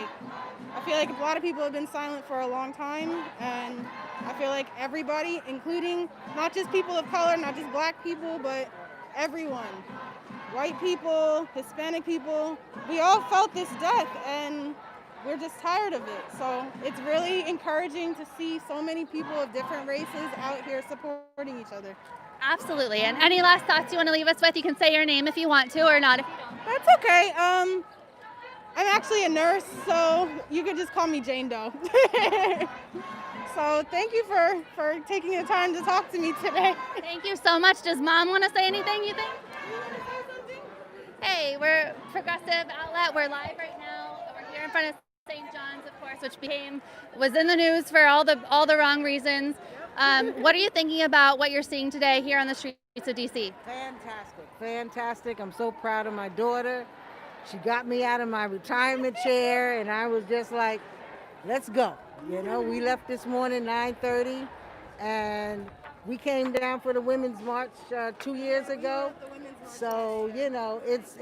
Speaker 6: I feel like a lot of people have been silent for a long time, and I feel like everybody, including not just people of color, not just black people, but everyone, white people, Hispanic people, we all felt this death, and we're just tired of it. So it's really encouraging to see so many people of different races out here supporting each other.
Speaker 3: Absolutely. And any last thoughts you want to leave us with? You can say your name if you want to, or not if you don't.
Speaker 6: That's okay. I'm actually a nurse, so you could just call me Jane Doe. So thank you for taking the time to talk to me today.
Speaker 3: Thank you so much. Does Mom want to say anything, you think?
Speaker 6: You want to say something?
Speaker 3: Hey, we're Progressive Outlet. We're live right now. We're here in front of St. John's, of course, which was in the news for all the wrong reasons. What are you thinking about what you're seeing today here on the streets of DC?
Speaker 7: Fantastic. I'm so proud of my daughter. She got me out of my retirement chair, and I was just like, let's go. You know, we left this morning 9:30, and we came down for the Women's March 2 years ago. So, you know, this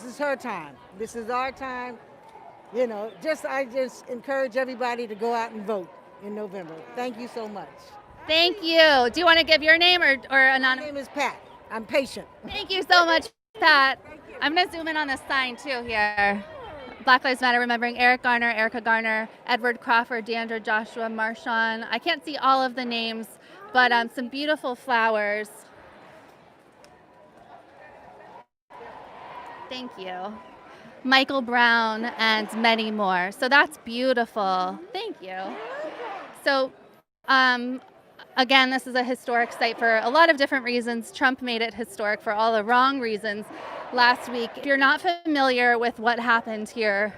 Speaker 7: is her time. This is our time. You know, I just encourage everybody to go out and vote in November. Thank you so much.
Speaker 3: Thank you. Do you want to give your name or anonymous?
Speaker 7: My name is Pat. I'm patient.
Speaker 3: Thank you so much, Pat. I'm going to zoom in on this sign too here. Black Lives Matter, remembering Eric Garner, Erica Garner, Edward Crawford, Deandra Joshua, Marshawn. I can't see all of the names, but some beautiful flowers. Thank you. Michael Brown, and many more. So that's beautiful. Thank you. So, again, this is a historic site for a lot of different reasons. Trump made it historic for all the wrong reasons last week. If you're not familiar with what happened here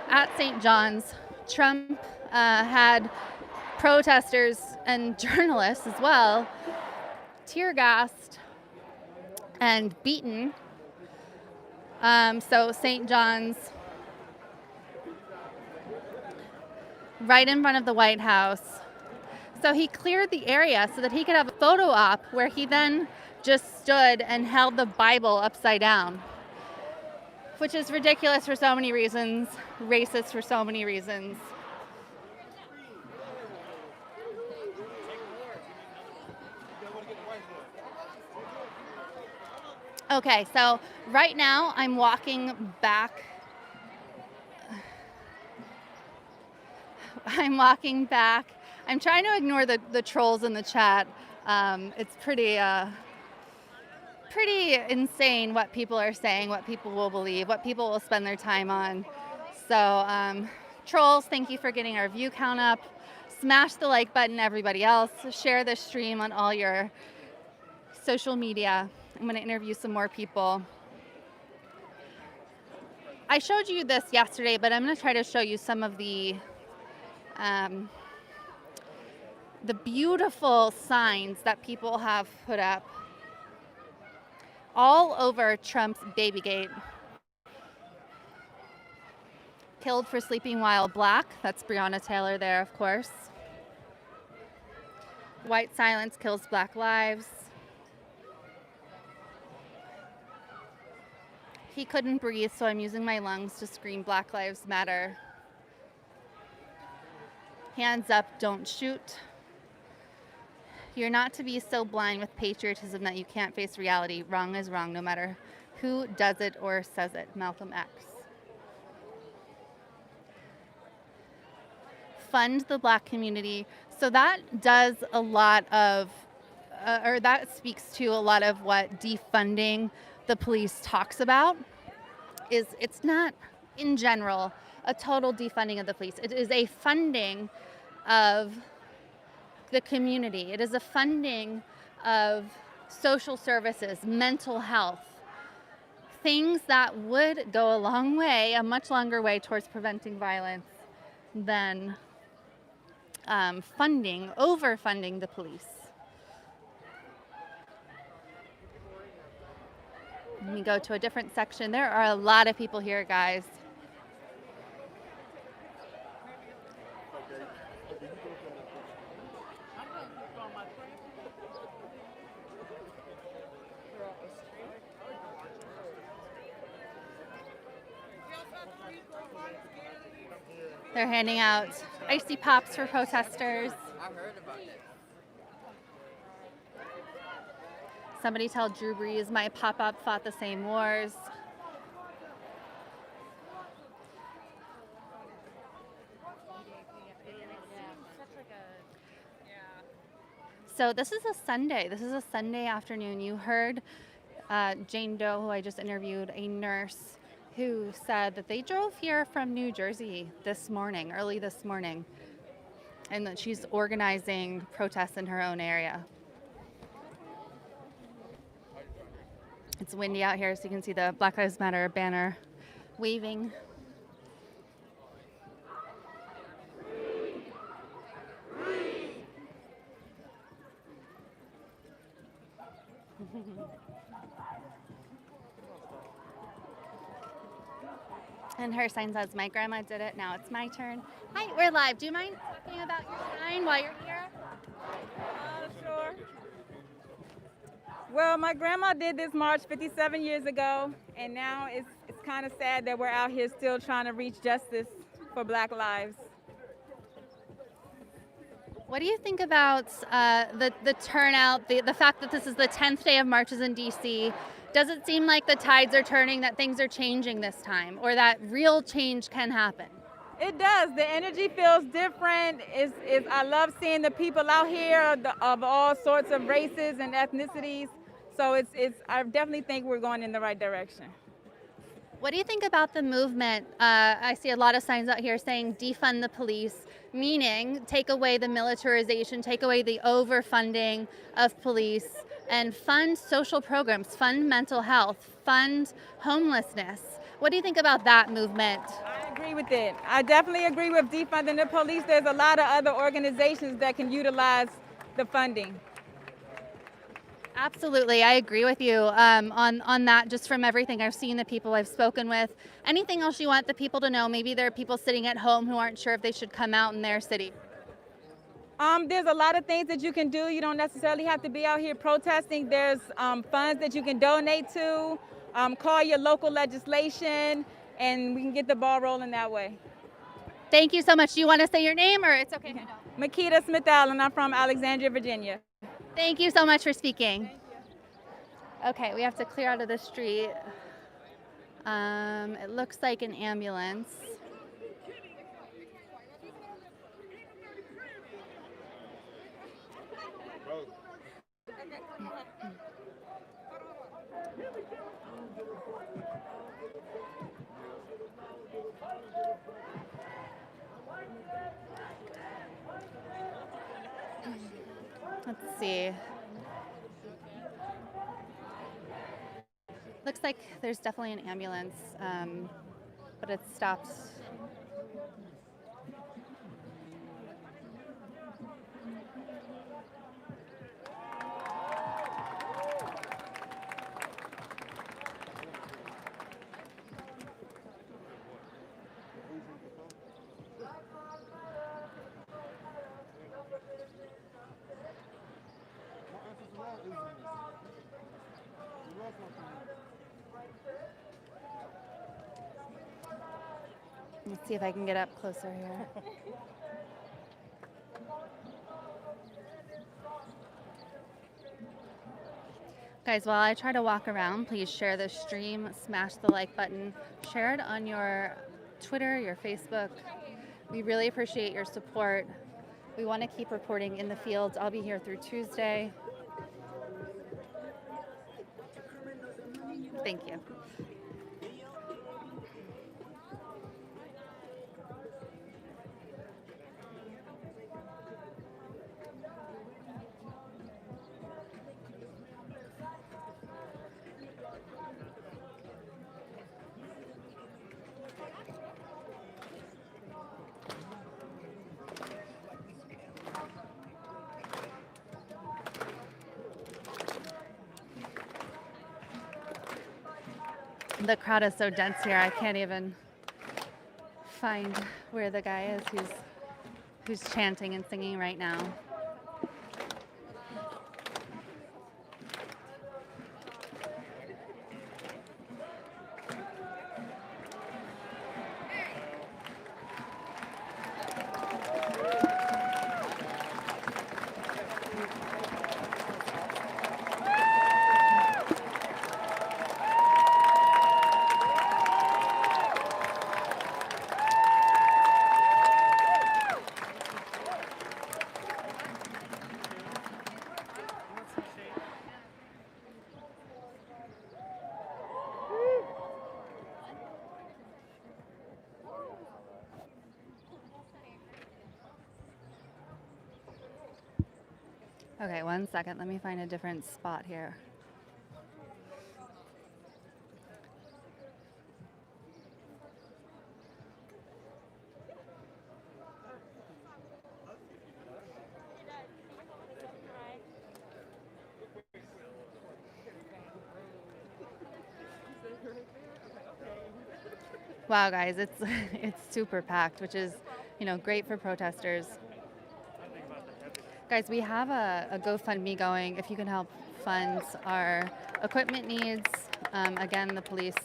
Speaker 3: at St. John's, Trump had protesters and journalists as well tear gassed and beaten. So St. John's, right in front of the White House. So he cleared the area so that he could have a photo op where he then just stood and held the Bible upside down, which is ridiculous for so many reasons, racist for so many reasons. Okay, so right now I'm walking back. I'm trying to ignore the trolls in the chat. It's pretty insane what people are saying, what people will believe, what people will spend their time on. So trolls, thank you for getting our view count up. Smash the like button, everybody else. Share this stream on all your social media. I'm going to interview some more people. I showed you this yesterday, but I'm going to try to show you some of the the beautiful signs that people have put up all over Trump's baby gate. Killed for sleeping while black. That's Breonna Taylor there, of course. White silence kills black lives. He couldn't breathe, so I'm using my lungs to scream Black Lives Matter. Hands up, don't shoot. You're not to be so blind with patriotism that you can't face reality. Wrong is wrong, no matter who does it or says it. Malcolm X. Fund the black community. So that does a lot of, or that speaks to a lot of what defunding the police talks about. It's not, in general, a total defunding of the police. It is a funding of the community. It is a funding of social services, mental health, things that would go a long way, a much longer way towards preventing violence than overfunding the police. Let me go to a different section. There are a lot of people here, guys. They're handing out icy pops for protesters.
Speaker 8: I heard about it.
Speaker 3: Somebody tell Drew Brees my pop-up fought the same wars. So this is a Sunday. This is a Sunday afternoon. You heard Jane Doe, who I just interviewed, a nurse, who said that they drove here from New Jersey this morning, early this morning, and that she's organizing protests in her own area. It's windy out here, so you can see the Black Lives Matter banner waving. And her sign says, "My grandma did it, now it's my turn." Hi, we're live. Do you mind talking about your sign while you're here?
Speaker 9: Sure. Well, my grandma did this march 57 years ago, and now it's kind of sad that we're out here still trying to reach justice for Black lives.
Speaker 3: What do you think about the turnout, the fact that this is the 10th day of marches in D.C.? Does it seem like the tides are turning, that things are changing this time, or that real change can happen?
Speaker 9: It does. The energy feels different. I love seeing the people out here of all sorts of races and ethnicities. So I definitely think we're going in the right direction.
Speaker 3: What do you think about the movement? I see a lot of signs out here saying defund the police, meaning take away the militarization, take away the overfunding of police, and fund social programs, fund mental health, fund homelessness. What do you think about that movement?
Speaker 9: I agree with it. I definitely agree with defunding the police. There's a lot of other organizations that can utilize the funding.
Speaker 3: Absolutely, I agree with you on that, just from everything I've seen, the people I've spoken with. Anything else you want the people to know? Maybe there are people sitting at home who aren't sure if they should come out in their city.
Speaker 9: There's a lot of things that you can do. You don't necessarily have to be out here protesting. There's funds that you can donate to. Call your local legislation, and we can get the ball rolling that way.
Speaker 3: Thank you so much. Do you want to say your name, or it's okay if you don't?
Speaker 9: Makita Smith Allen. I'm from Alexandria, Virginia.
Speaker 3: Thank you so much for speaking. Okay, we have to clear out of the street. It looks like an ambulance. Let's see. Looks like there's definitely an ambulance, but it stopped. Let's see if I can get up closer here. Guys, while I try to walk around, please share the stream, smash the like button, share it on your Twitter, your Facebook. We really appreciate your support. We want to keep reporting in the fields. I'll be here through Tuesday. Thank you. The crowd is so dense here, I can't even find where the guy is who's chanting and singing right now. Okay, 1 second. Let me find a different spot here. Wow, guys, it's super packed, which is, great for protesters. Guys, we have a GoFundMe going if you can help fund our equipment needs. Again, the police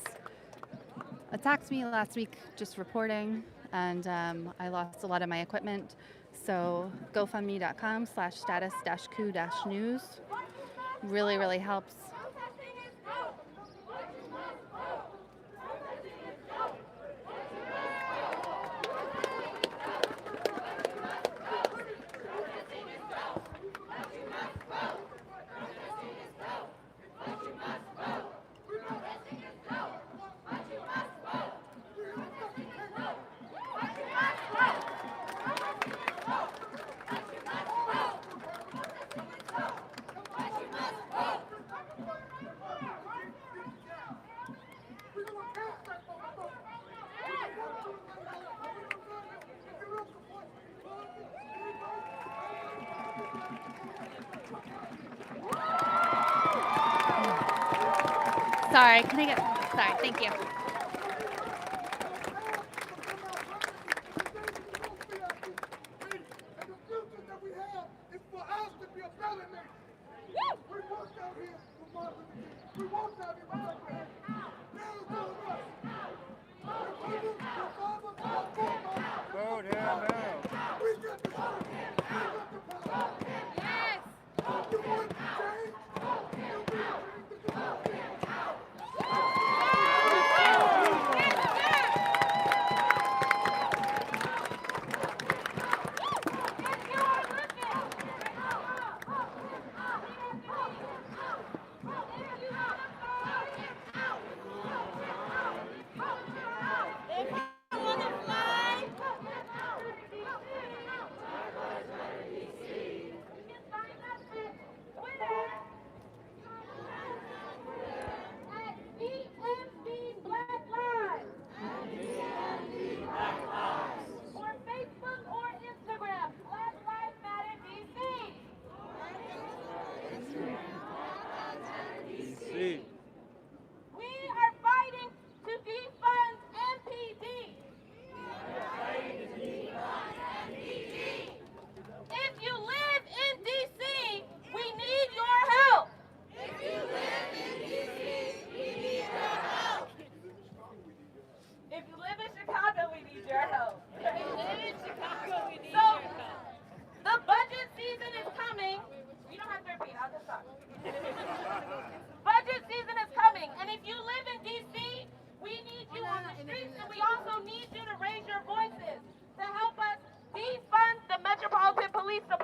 Speaker 3: attacked me last week just reporting, and I lost a lot of my equipment. So gofundme.com/status-coup-news really, really helps. Sorry, can I get, sorry, thank you.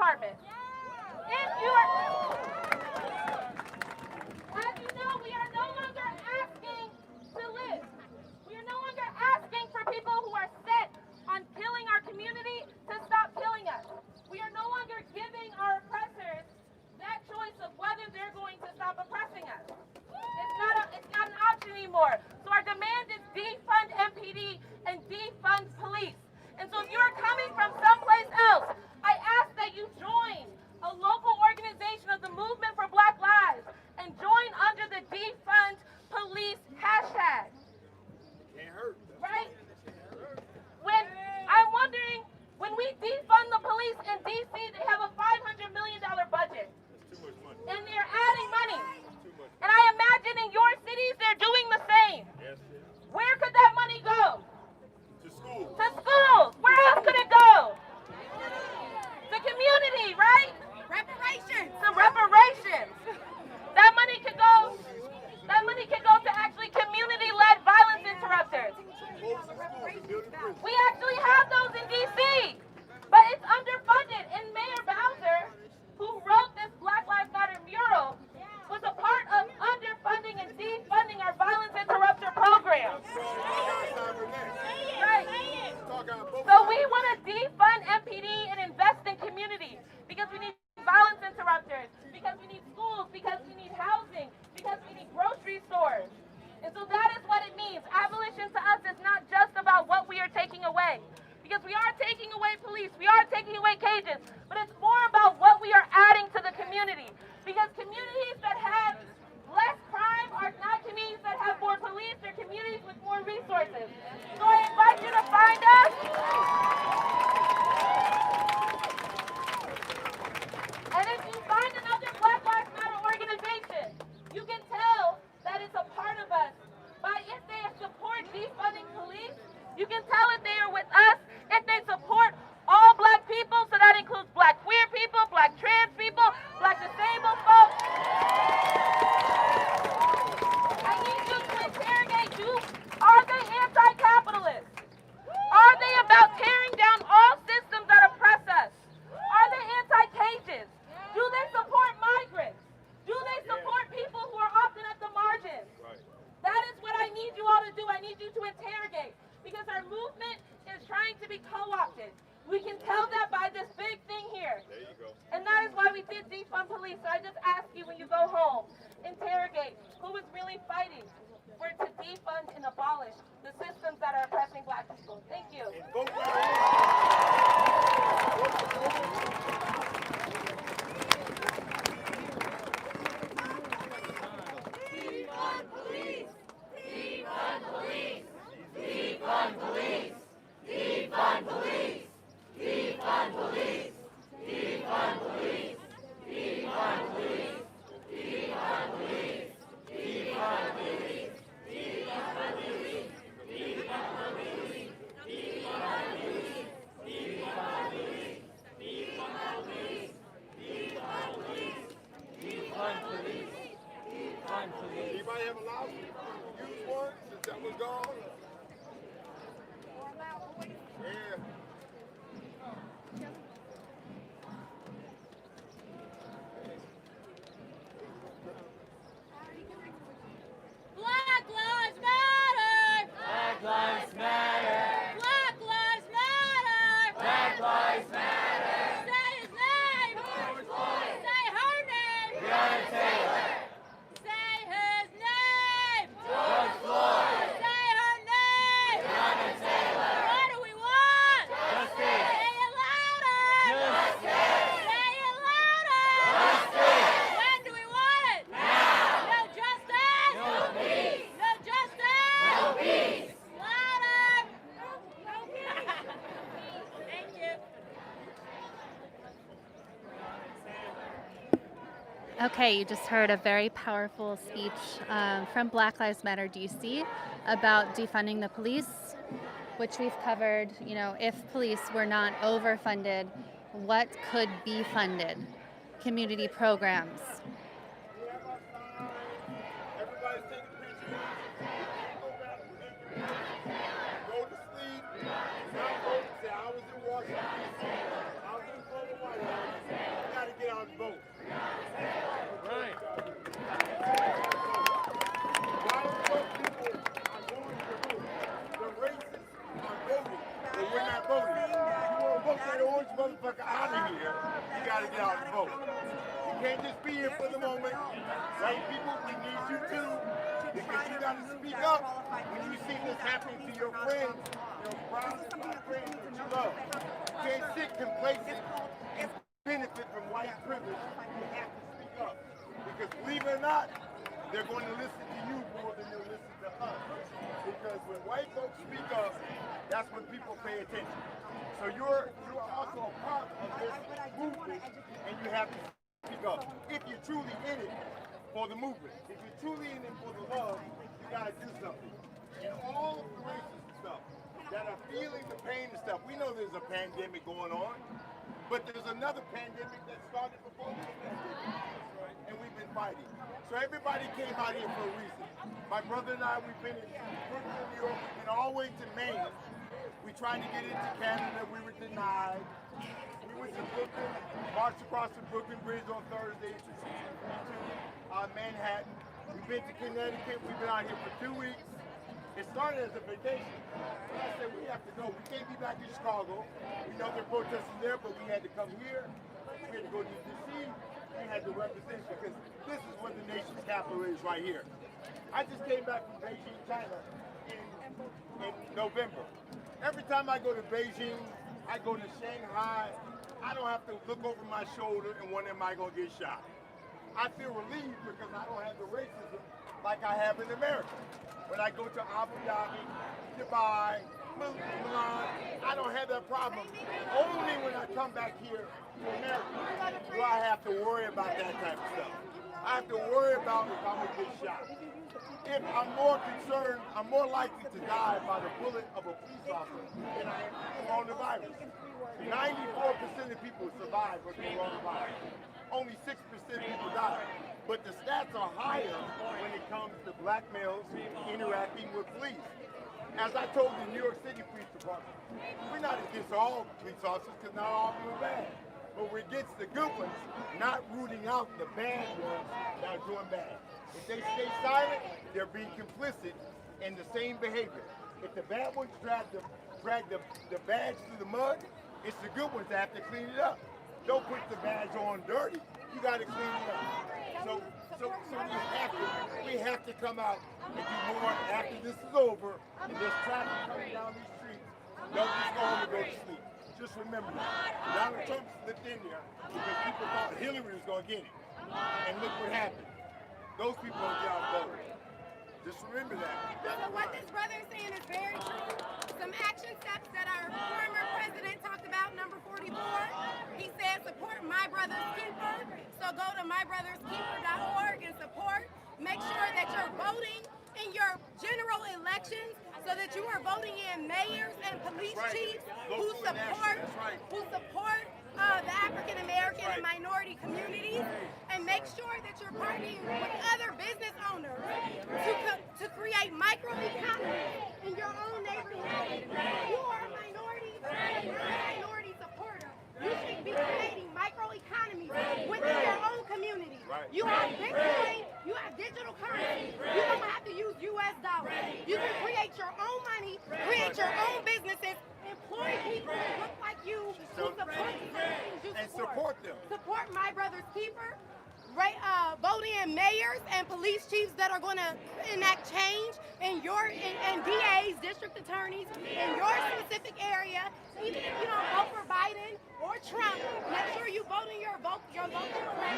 Speaker 2: department. If you are, as you know, we are no longer asking to live. We are no longer asking for people who are set on killing our community to stop killing us. We are no longer giving our oppressors that choice of whether they're going to stop oppressing us. It's not an option anymore. So our demand is defund MPD and defund police. And so if you're coming from someplace else, I ask that you join a local organization of the Movement for Black Lives and join under the defund police hashtag.
Speaker 4: Can't hurt.
Speaker 2: Right? When I'm wondering, when we defund the police in DC, they have a $500 million budget.
Speaker 4: That's too much money.
Speaker 2: And they're adding money.
Speaker 4: Too much.
Speaker 2: And I imagine in your cities, they're doing the same.
Speaker 4: Yes.
Speaker 2: Where could that money go?
Speaker 4: To school.
Speaker 2: To schools. Where else could it go? The community, right?
Speaker 1: Reparations.
Speaker 2: To reparations. That money could go to actually community-led violence interrupters. We actually have those in DC, but it's underfunded. And Mayor Bowser, who wrote this Black Lives Matter mural, was a part of underfunding and defunding our violence interrupter program. Right. So we want to defund MPD and invest in community because we need violence interrupters, because we need schools, because we need housing, because we need grocery stores. And so that is what it means. Abolition to us is not just about what we are taking away. Because we are taking away police, we are taking away cages, but it's more about what we are adding to the community. Because communities that have less crime are not communities that have more police, they're communities with more resources. So I invite you to find us. And if you find another Black Lives Matter organization, you can tell that it's a part of us. By if they support defunding police, you can tell if they are with us, if they support all Black people, so that includes Black queer people, Black trans people, Black disabled folks. I need you to interrogate you. Are they anti-capitalist? Are they about tearing down all systems that oppress us? Are they anti-cages? Do they support migrants? Do they support people who are often at the margins? That is what I need you all to do. I need you to interrogate. Because our movement is trying to be co-opted. We can tell that by this big thing here.
Speaker 4: There you go.
Speaker 2: And that is why we did defund police. So I just ask you when you go home, interrogate who is really fighting for to defund and abolish the systems that are oppressing Black people. Thank you.
Speaker 4: And vote Anybody have a loud use one since that was gone? Yeah.
Speaker 2: Black Lives Matter!
Speaker 8: Black Lives Matter!
Speaker 2: Black Lives Matter!
Speaker 8: Black Lives Matter!
Speaker 2: Say his name!
Speaker 8: George Floyd!
Speaker 2: Say her name!
Speaker 8: Breonna Taylor!
Speaker 2: Say his name!
Speaker 8: George Floyd!
Speaker 2: Say her name!
Speaker 8: Breonna Taylor!
Speaker 2: What do we want?
Speaker 8: Justice!
Speaker 2: Say it louder!
Speaker 8: Justice!
Speaker 2: Say it louder!
Speaker 8: Justice!
Speaker 2: When do we want it?
Speaker 8: Now!
Speaker 2: No justice!
Speaker 8: No peace!
Speaker 2: No justice!
Speaker 8: No peace!
Speaker 2: Louder! No peace! Thank you.
Speaker 3: Okay, you just heard a very powerful speech from Black Lives Matter DC about defunding the police, which we've covered. You know, if police were not overfunded, what could be funded? Community programs.
Speaker 4: Everybody's taking pictures. Go to sleep. Not vote. Say, I was in Washington. I was in front of the White House. motherfucker out of here, you gotta get out and vote. You can't just be here for the moment. White people, we need you too, because you gotta speak up when you see this happening to your friends, your brown and black friends that you love. You can't sit complacent and benefit from white privilege. You have to speak up. Because believe it or not, they're going to listen to you more than they'll listen to us. Because when white folks speak up, that's when people pay attention. So you're also a part of this movement, and you have to speak up. If you're truly in it for the movement, if you're truly in it for the love, you got to do something. And all of the racist stuff that are feeling the pain and stuff, we know there's a pandemic going on, but there's another pandemic that started before this pandemic, and we've been fighting. So everybody came out here for a reason. My brother and I, we've been in Brooklyn, New York, we've been all the way to Maine. We tried to get into Canada, we were denied. We went to Brooklyn, marched across the Brooklyn Bridge on Thursday to Manhattan. We've been to Connecticut, we've been out here for 2 weeks. It started as a vacation. But I said, we have to go. We can't be back in Chicago. We know they're protesting there, but we had to come here. We had to go to D.C. We had to represent, because this is where the nation's capital is, right here. I just came back from Beijing, China in November. Every time I go to Beijing, I go to Shanghai, I don't have to look over my shoulder and wonder, am I going to get shot? I feel relieved because I don't have the racism like I have in America. When I go to Abu Dhabi, Dubai, Milan, I don't have that problem. Only when I come back here to America do I have to worry about that type of stuff. I have to worry about if I'm going to get shot. If I'm more concerned, I'm more likely to die by the bullet of a police officer than I am coronavirus. 94% of people survive with coronavirus. Only 6% of people die. But the stats are higher when it comes to black males interacting with police. As I told the New York City Police Department, we're not against all police officers because not all of them are bad. But we're against the good ones, not rooting out the bad ones that are doing bad. If they stay silent, they're being complicit in the same behavior. If the bad ones drag the badge through the mud, it's the good ones that have to clean it up. Don't put the badge on dirty. You got to clean it up. So we have to come out and do more after this is over and there's traffic coming down these streets. Don't just go home and go to sleep. Just remember that. Donald Trump slipped in there because people thought Hillary was going to get it. And look what happened. Those people don't get outvoted. Just remember that.
Speaker 10: So what this brother is saying is very true. Some action steps that our former president talked about, number 44. He said support My Brother's Keeper. So go to mybrotherskeeper.org and support. Make sure that you're voting in your general elections so that you are voting in mayors and police chiefs who support the African American and minority communities, and make sure that you're partnering with other business owners to create microeconomies in your own neighborhood. You are a minority and you're a minority supporter. You should be creating microeconomies within your own community. You have Bitcoin, you have digital currency. You don't have to use US dollars. You can create your own money, create your own businesses, employ people who look like you, who support the things you support. Support My Brother's Keeper. Vote in mayors and police chiefs that are going to enact change in your and DAs, district attorneys in your specific area. Even if you don't vote for Biden or Trump, make sure you vote in your local
Speaker 4: You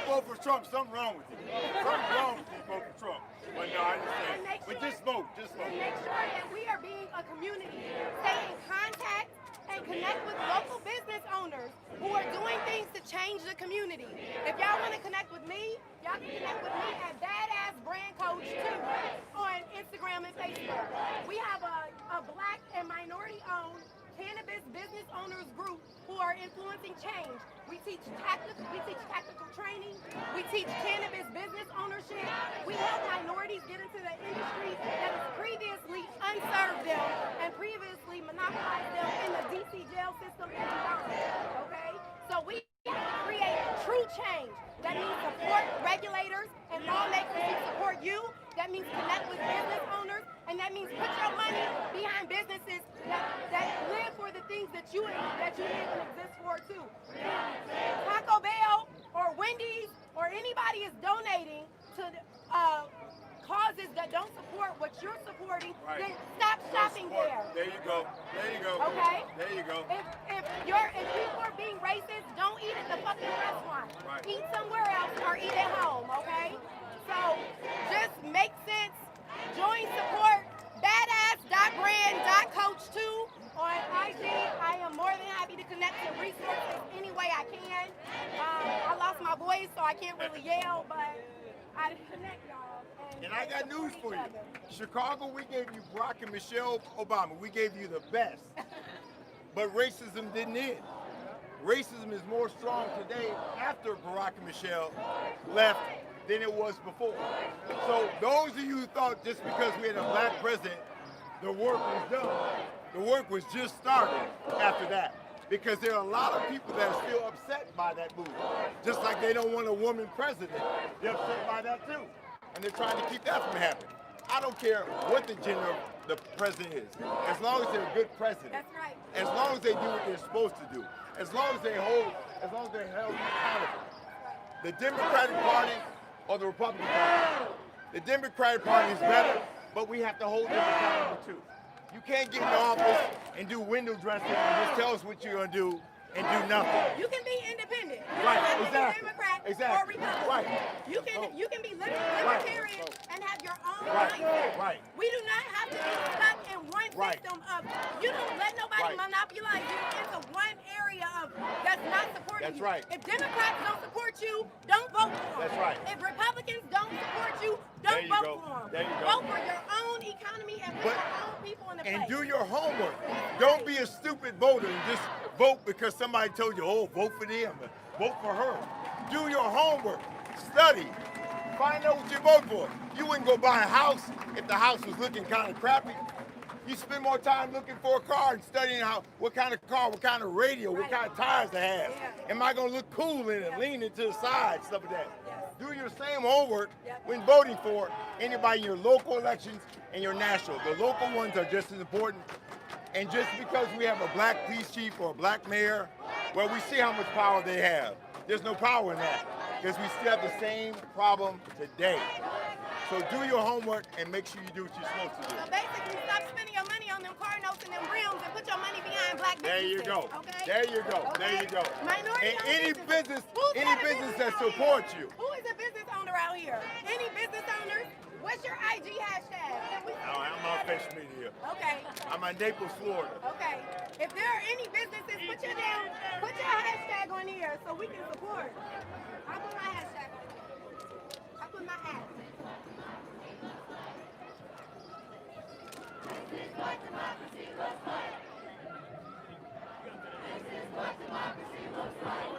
Speaker 4: vote for Trump, something wrong with you. Something wrong with you vote for Trump. But no, I understand. But just vote, just vote.
Speaker 10: And make sure that we are being a community. Stay in contact and connect with local business owners who are doing things to change the community. If y'all want to connect with me, y'all can connect with me at Badass Brand Coach 2 on Instagram and Facebook. We have a black and minority-owned cannabis business owners group who are influencing change. We teach tactical training. We teach cannabis business ownership. We help minorities get into the industry that has previously unserved them and previously monopolized them in the DC jail system and beyond. Okay? So we have to create true change. That means support regulators and lawmakers who support you. That means connect with business owners And that means put your money behind businesses that live for the things that you live and exist for too. Taco Bell or Wendy's or anybody is donating to causes that don't support what you're supporting, then stop shopping there.
Speaker 4: There you go. There you go.
Speaker 10: Okay?
Speaker 4: There you go.
Speaker 10: If people are being racist, don't eat at the fucking restaurant.
Speaker 4: Right.
Speaker 10: Eat somewhere else or eat at home, okay? So just make sense. Join support badass.brand.coach2 on IG. I am more than happy to connect to resources any way I can. I lost my voice, so I can't really yell, but I connect y'all.
Speaker 4: And I got news for you. Chicago, we gave you Barack and Michelle Obama. We gave you the best. But racism didn't end. Racism is more strong today after Barack and Michelle left than it was before. So those of you who thought just because we had a black president, the work was done. The work was just started after that. Because there are a lot of people that are still upset by that move. Just like they don't want a woman president. They're upset by that too. And they're trying to keep that from happening. I don't care what the gender of the president is. As long as they're a good president.
Speaker 10: That's right.
Speaker 4: As long as they do what they're supposed to do. As long as they're held accountable. The Democratic Party or the Republican Party. The Democratic Party is better, but we have to hold them accountable too. You can't get in the office and do window dressing and just tell us what you're gonna do and do nothing.
Speaker 10: You can be independent. You
Speaker 4: Right,
Speaker 10: don't have to be
Speaker 4: exactly.
Speaker 10: Democrat
Speaker 4: Exactly.
Speaker 10: or Republican.
Speaker 4: Right.
Speaker 10: You can be libertarian and have your own
Speaker 4: Right.
Speaker 10: mindset.
Speaker 4: Right.
Speaker 10: We do not have to be stuck in one
Speaker 4: Right.
Speaker 10: system of you don't let nobody
Speaker 4: Right.
Speaker 10: monopolize you into one area of that's not supporting
Speaker 4: That's
Speaker 10: you.
Speaker 4: right.
Speaker 10: If Democrats don't support you, don't vote for them.
Speaker 4: That's right.
Speaker 10: If Republicans don't support you,
Speaker 4: There
Speaker 10: don't
Speaker 4: you
Speaker 10: vote
Speaker 4: go.
Speaker 10: for them.
Speaker 4: There you go.
Speaker 10: Vote for your own economy and put
Speaker 4: But-
Speaker 10: your own people in the
Speaker 4: And
Speaker 10: place.
Speaker 4: do your homework. Don't be a stupid voter and just vote because somebody told you, oh, vote for them, vote for her. Do your homework. Study. Find out what you vote for. You wouldn't go buy a house if the house was looking kind of crappy. You spend more time looking for a car and studying what kind of car, what kind of radio, what kind of tires they have. Am I going to look cool in it, leaning to the side, stuff like that. Do your same homework when voting for anybody in your local elections and your national. The local ones are just as important. And just because we have a black police chief or a black mayor, well, we see how much power they have. There's no power in that because we still have the same problem today. So do your homework and make sure you do what you're supposed to do.
Speaker 10: So basically, stop spending your money on them car notes and them rims and put your money behind black businesses.
Speaker 4: There you go.
Speaker 10: Okay?
Speaker 4: There you go.
Speaker 10: Okay?
Speaker 4: There you go.
Speaker 10: Minority
Speaker 4: And
Speaker 10: owned
Speaker 4: any
Speaker 10: businesses.
Speaker 4: business,
Speaker 10: Who's
Speaker 4: any
Speaker 10: got a
Speaker 4: business that
Speaker 10: out here?
Speaker 4: supports you.
Speaker 10: Who is a business owner out here? Any business owners? What's your IG hashtag?
Speaker 4: I'm on Facebook media.
Speaker 10: Okay.
Speaker 4: I'm in Naples, Florida.
Speaker 10: Okay. If there are any businesses, put your hashtag on here so we can support. I put my hashtag on here. I put my hat. This is what democracy looks like. This is what democracy looks like.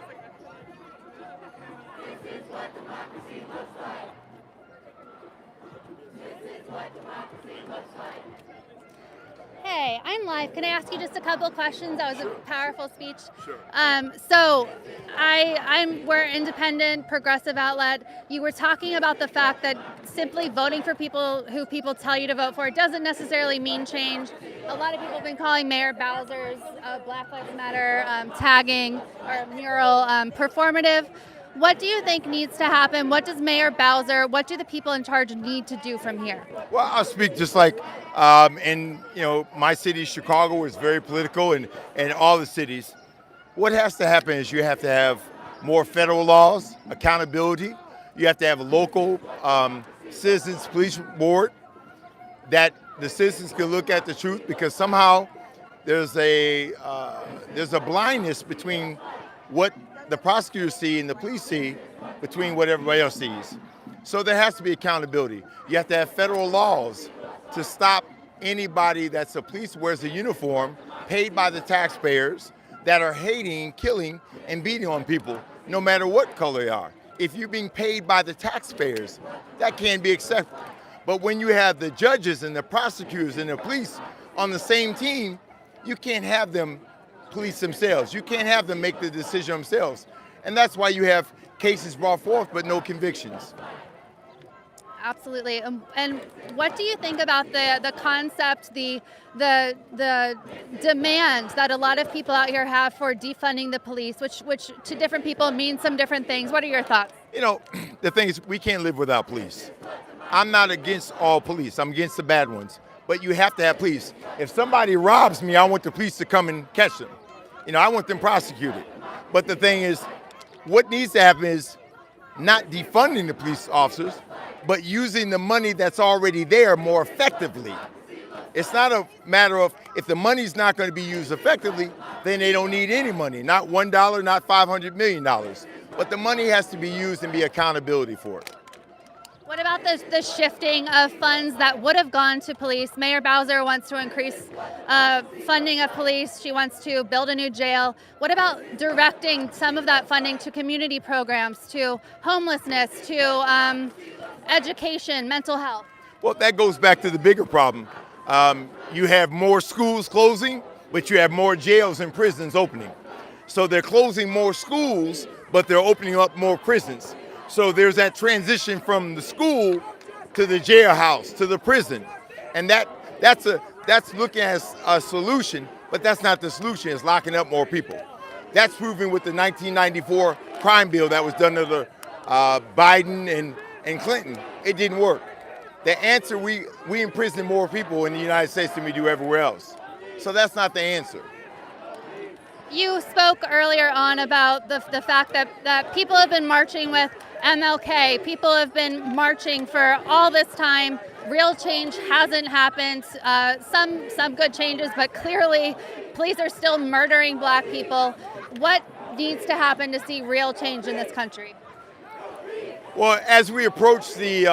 Speaker 10: This is what democracy looks like. This is what democracy looks like.
Speaker 3: Hey, I'm live. Can I ask you just a couple questions? That was a powerful speech.
Speaker 4: Sure.
Speaker 3: So we're an independent, progressive outlet. You were talking about the fact that simply voting for people who people tell you to vote for doesn't necessarily mean change. A lot of people have been calling Mayor Bowser's Black Lives Matter tagging or mural performative. What do you think needs to happen? What does Mayor Bowser, what do the people in charge need to do from here?
Speaker 4: Well, I'll speak just like in my city, Chicago, is very political, and all the cities. What has to happen is you have to have more federal laws, accountability. You have to have a local citizens police board that the citizens can look at the truth, because somehow there's a blindness between what the prosecutors see and the police see between what everybody else sees. So there has to be accountability. You have to have federal laws to stop anybody that's a police wears a uniform paid by the taxpayers that are hating, killing, and beating on people, no matter what color they are. If you're being paid by the taxpayers, that can't be accepted. But when you have the judges and the prosecutors and the police on the same team, you can't have them police themselves. You can't have them make the decision themselves. And that's why you have cases brought forth but no convictions.
Speaker 3: absolutely. And what do you think about the concept, the demand that a lot of people out here have for defunding the police, which to different people means some different things? What are your thoughts?
Speaker 4: You know, the thing is, we can't live without police. I'm not against all police. I'm against the bad ones. But you have to have police. If somebody robs me, I want the police to come and catch them. You know, I want them prosecuted. But the thing is, what needs to happen is not defunding the police officers, but using the money that's already there more effectively. It's not a matter of if the money's not going to be used effectively, then they don't need any money. Not $1, not $500 million. But the money has to be used and be accountability for it.
Speaker 3: What about the shifting of funds that would have gone to police? Mayor Bowser wants to increase funding of police. She wants to build a new jail. What about directing some of that funding to community programs, to homelessness, to education, mental health?
Speaker 4: Well, that goes back to the bigger problem. You have more schools closing, but you have more jails and prisons opening. So they're closing more schools, but they're opening up more prisons. So there's that transition from the school to the jailhouse to the prison, and that's looking at a solution, but that's not the solution. It's locking up more people. That's proven with the 1994 crime bill that was done under Biden and Clinton. It didn't work. The answer, we imprison more people in the United States than we do everywhere else. So that's not the answer.
Speaker 3: You spoke earlier on about the fact that people have been marching with MLK. People have been marching for all this time. Real change hasn't happened. Some good changes, but clearly police are still murdering black people. What needs to happen to see real change in this country?
Speaker 4: Well, as we approach the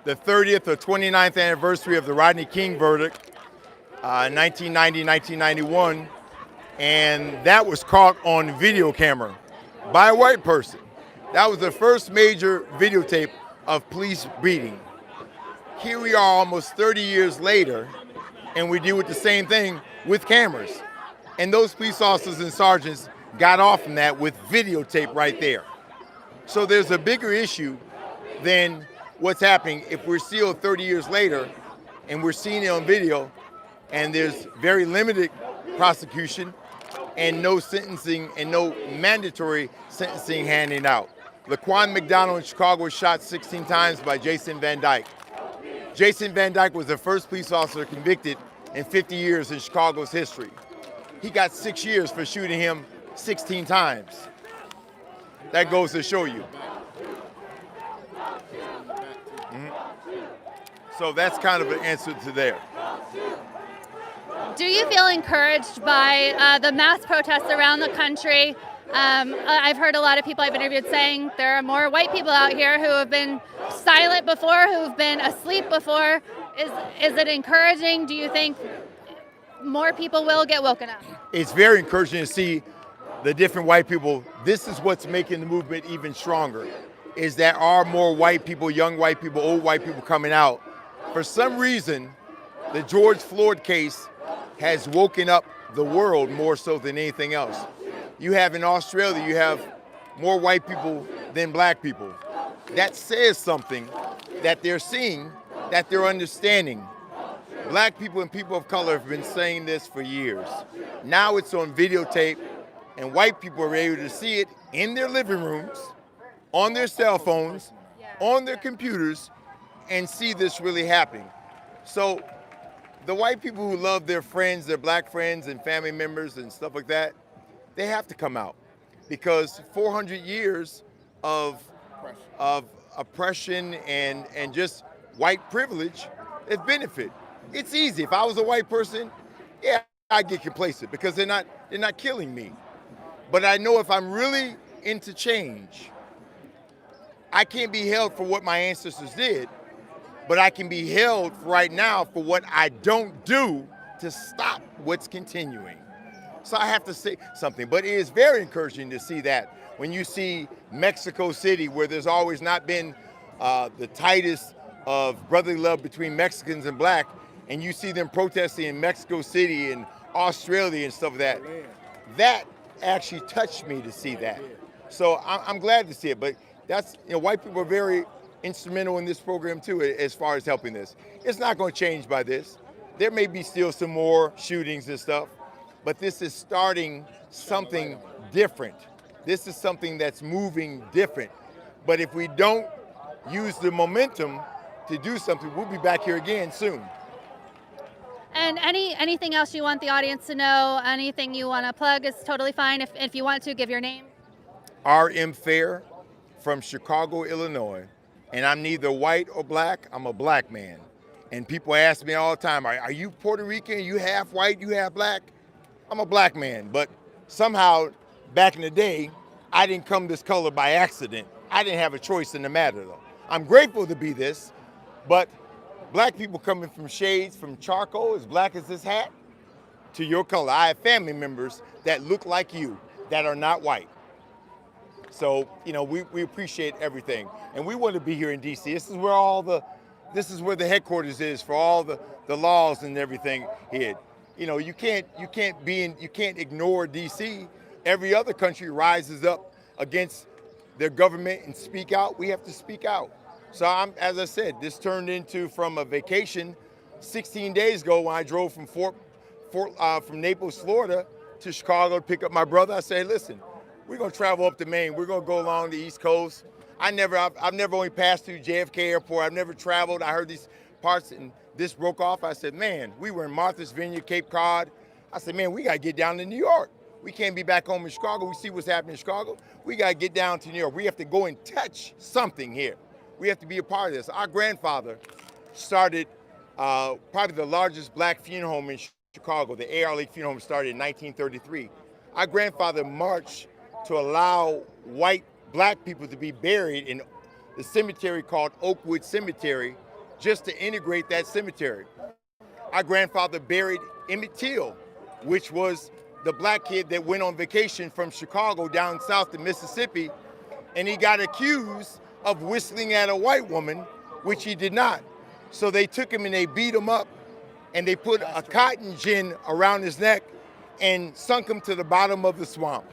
Speaker 4: 30th or 29th anniversary of the Rodney King verdict, 1990, 1991, and that was caught on video camera by a white person. That was the first major videotape of police beating. Here we are almost 30 years later, and we deal with the same thing with cameras. And those police officers and sergeants got off from that with videotape right there. So there's a bigger issue than what's happening if we're still 30 years later and we're seeing it on video and there's very limited prosecution and no sentencing and no mandatory sentencing handing out. Laquan McDonald in Chicago was shot 16 times by Jason Van Dyke. Jason Van Dyke was the first police officer convicted in 50 years in Chicago's history. He got 6 years for shooting him 16 times. That goes to show you. So that's kind of an answer to there.
Speaker 3: Do you feel encouraged by the mass protests around the country? I've heard a lot of people I've interviewed saying there are more white people out here who have been silent before, who've been asleep before. Is it encouraging? Do you think more people will get woken up?
Speaker 4: It's very encouraging to see the different white people. This is what's making the movement even stronger, is there are more white people, young white people, old white people coming out. For some reason, the George Floyd case has woken up the world more so than anything else. You have in Australia, you have more white people than black people. That says something that they're seeing, that they're understanding. Black people and people of color have been saying this for years. Now it's on videotape, and white people are able to see it in their living rooms, on their cell phones, on their computers, and see this really happening. So the white people who love their friends, their black friends and family members and stuff like that, they have to come out, because 400 years of oppression and just white privilege is benefit. It's easy. If I was a white person, yeah, I'd get complacent because they're not killing me. But I know if I'm really into change, I can't be held for what my ancestors did, but I can be held right now for what I don't do to stop what's continuing. So I have to say something, but it is very encouraging to see that. When you see Mexico City, where there's always not been the tightest of brotherly love between Mexicans and black, and you see them protesting in Mexico City and Australia and stuff like that, that actually touched me to see that. So I'm glad to see it, but that's, white people are very
Speaker 11: instrumental in this program too, as far as helping this. It's not going to change by this. There may be still some more shootings and stuff, but this is starting something different. This is something that's moving different. But if we don't use the momentum to do something, we'll be back here again soon.
Speaker 3: And anything else you want the audience to know, anything you want to plug is totally fine. If you want to, give your name.
Speaker 11: R.M. Fair from Chicago, Illinois. And I'm neither white or black, I'm a black man. And people ask me all the time, are you Puerto Rican? You half white, you half black? I'm a black man, but somehow back in the day, I didn't come this color by accident. I didn't have a choice in the matter though. I'm grateful to be this, but black people coming from shades from charcoal, as black as this hat, to your color. I have family members that look like you that are not white. So, you know, we appreciate everything. And we want to be here in DC. This is where the headquarters is for all the laws and everything here. You know, you can't ignore DC. Every other country rises up against their government and speak out. We have to speak out. So as I said, this turned into from a vacation 16 days ago when I drove from from Naples, Florida to Chicago to pick up my brother. I said, listen, we're gonna travel up to Maine. We're gonna go along the East Coast. I've never only passed through JFK Airport. I've never traveled. I heard these parts and this broke off. I said, man, we were in Martha's Vineyard, Cape Cod. I said, man, we gotta get down to New York. We can't be back home in Chicago. We see what's happening in Chicago. We gotta get down to New York. We have to go and touch something here. We have to be a part of this. Our grandfather started probably the largest black funeral home in Chicago. The A.R. Lake Funeral Home started in 1933. Our grandfather marched to allow black people to be buried in the cemetery called Oakwood Cemetery, just to integrate that cemetery. Our grandfather buried Emmett Till, which was the black kid that went on vacation from Chicago down south to Mississippi, and he got accused of whistling at a white woman, which he did not. So they took him and they beat him up, and they put a cotton gin around his neck and sunk him to the bottom of the swamp.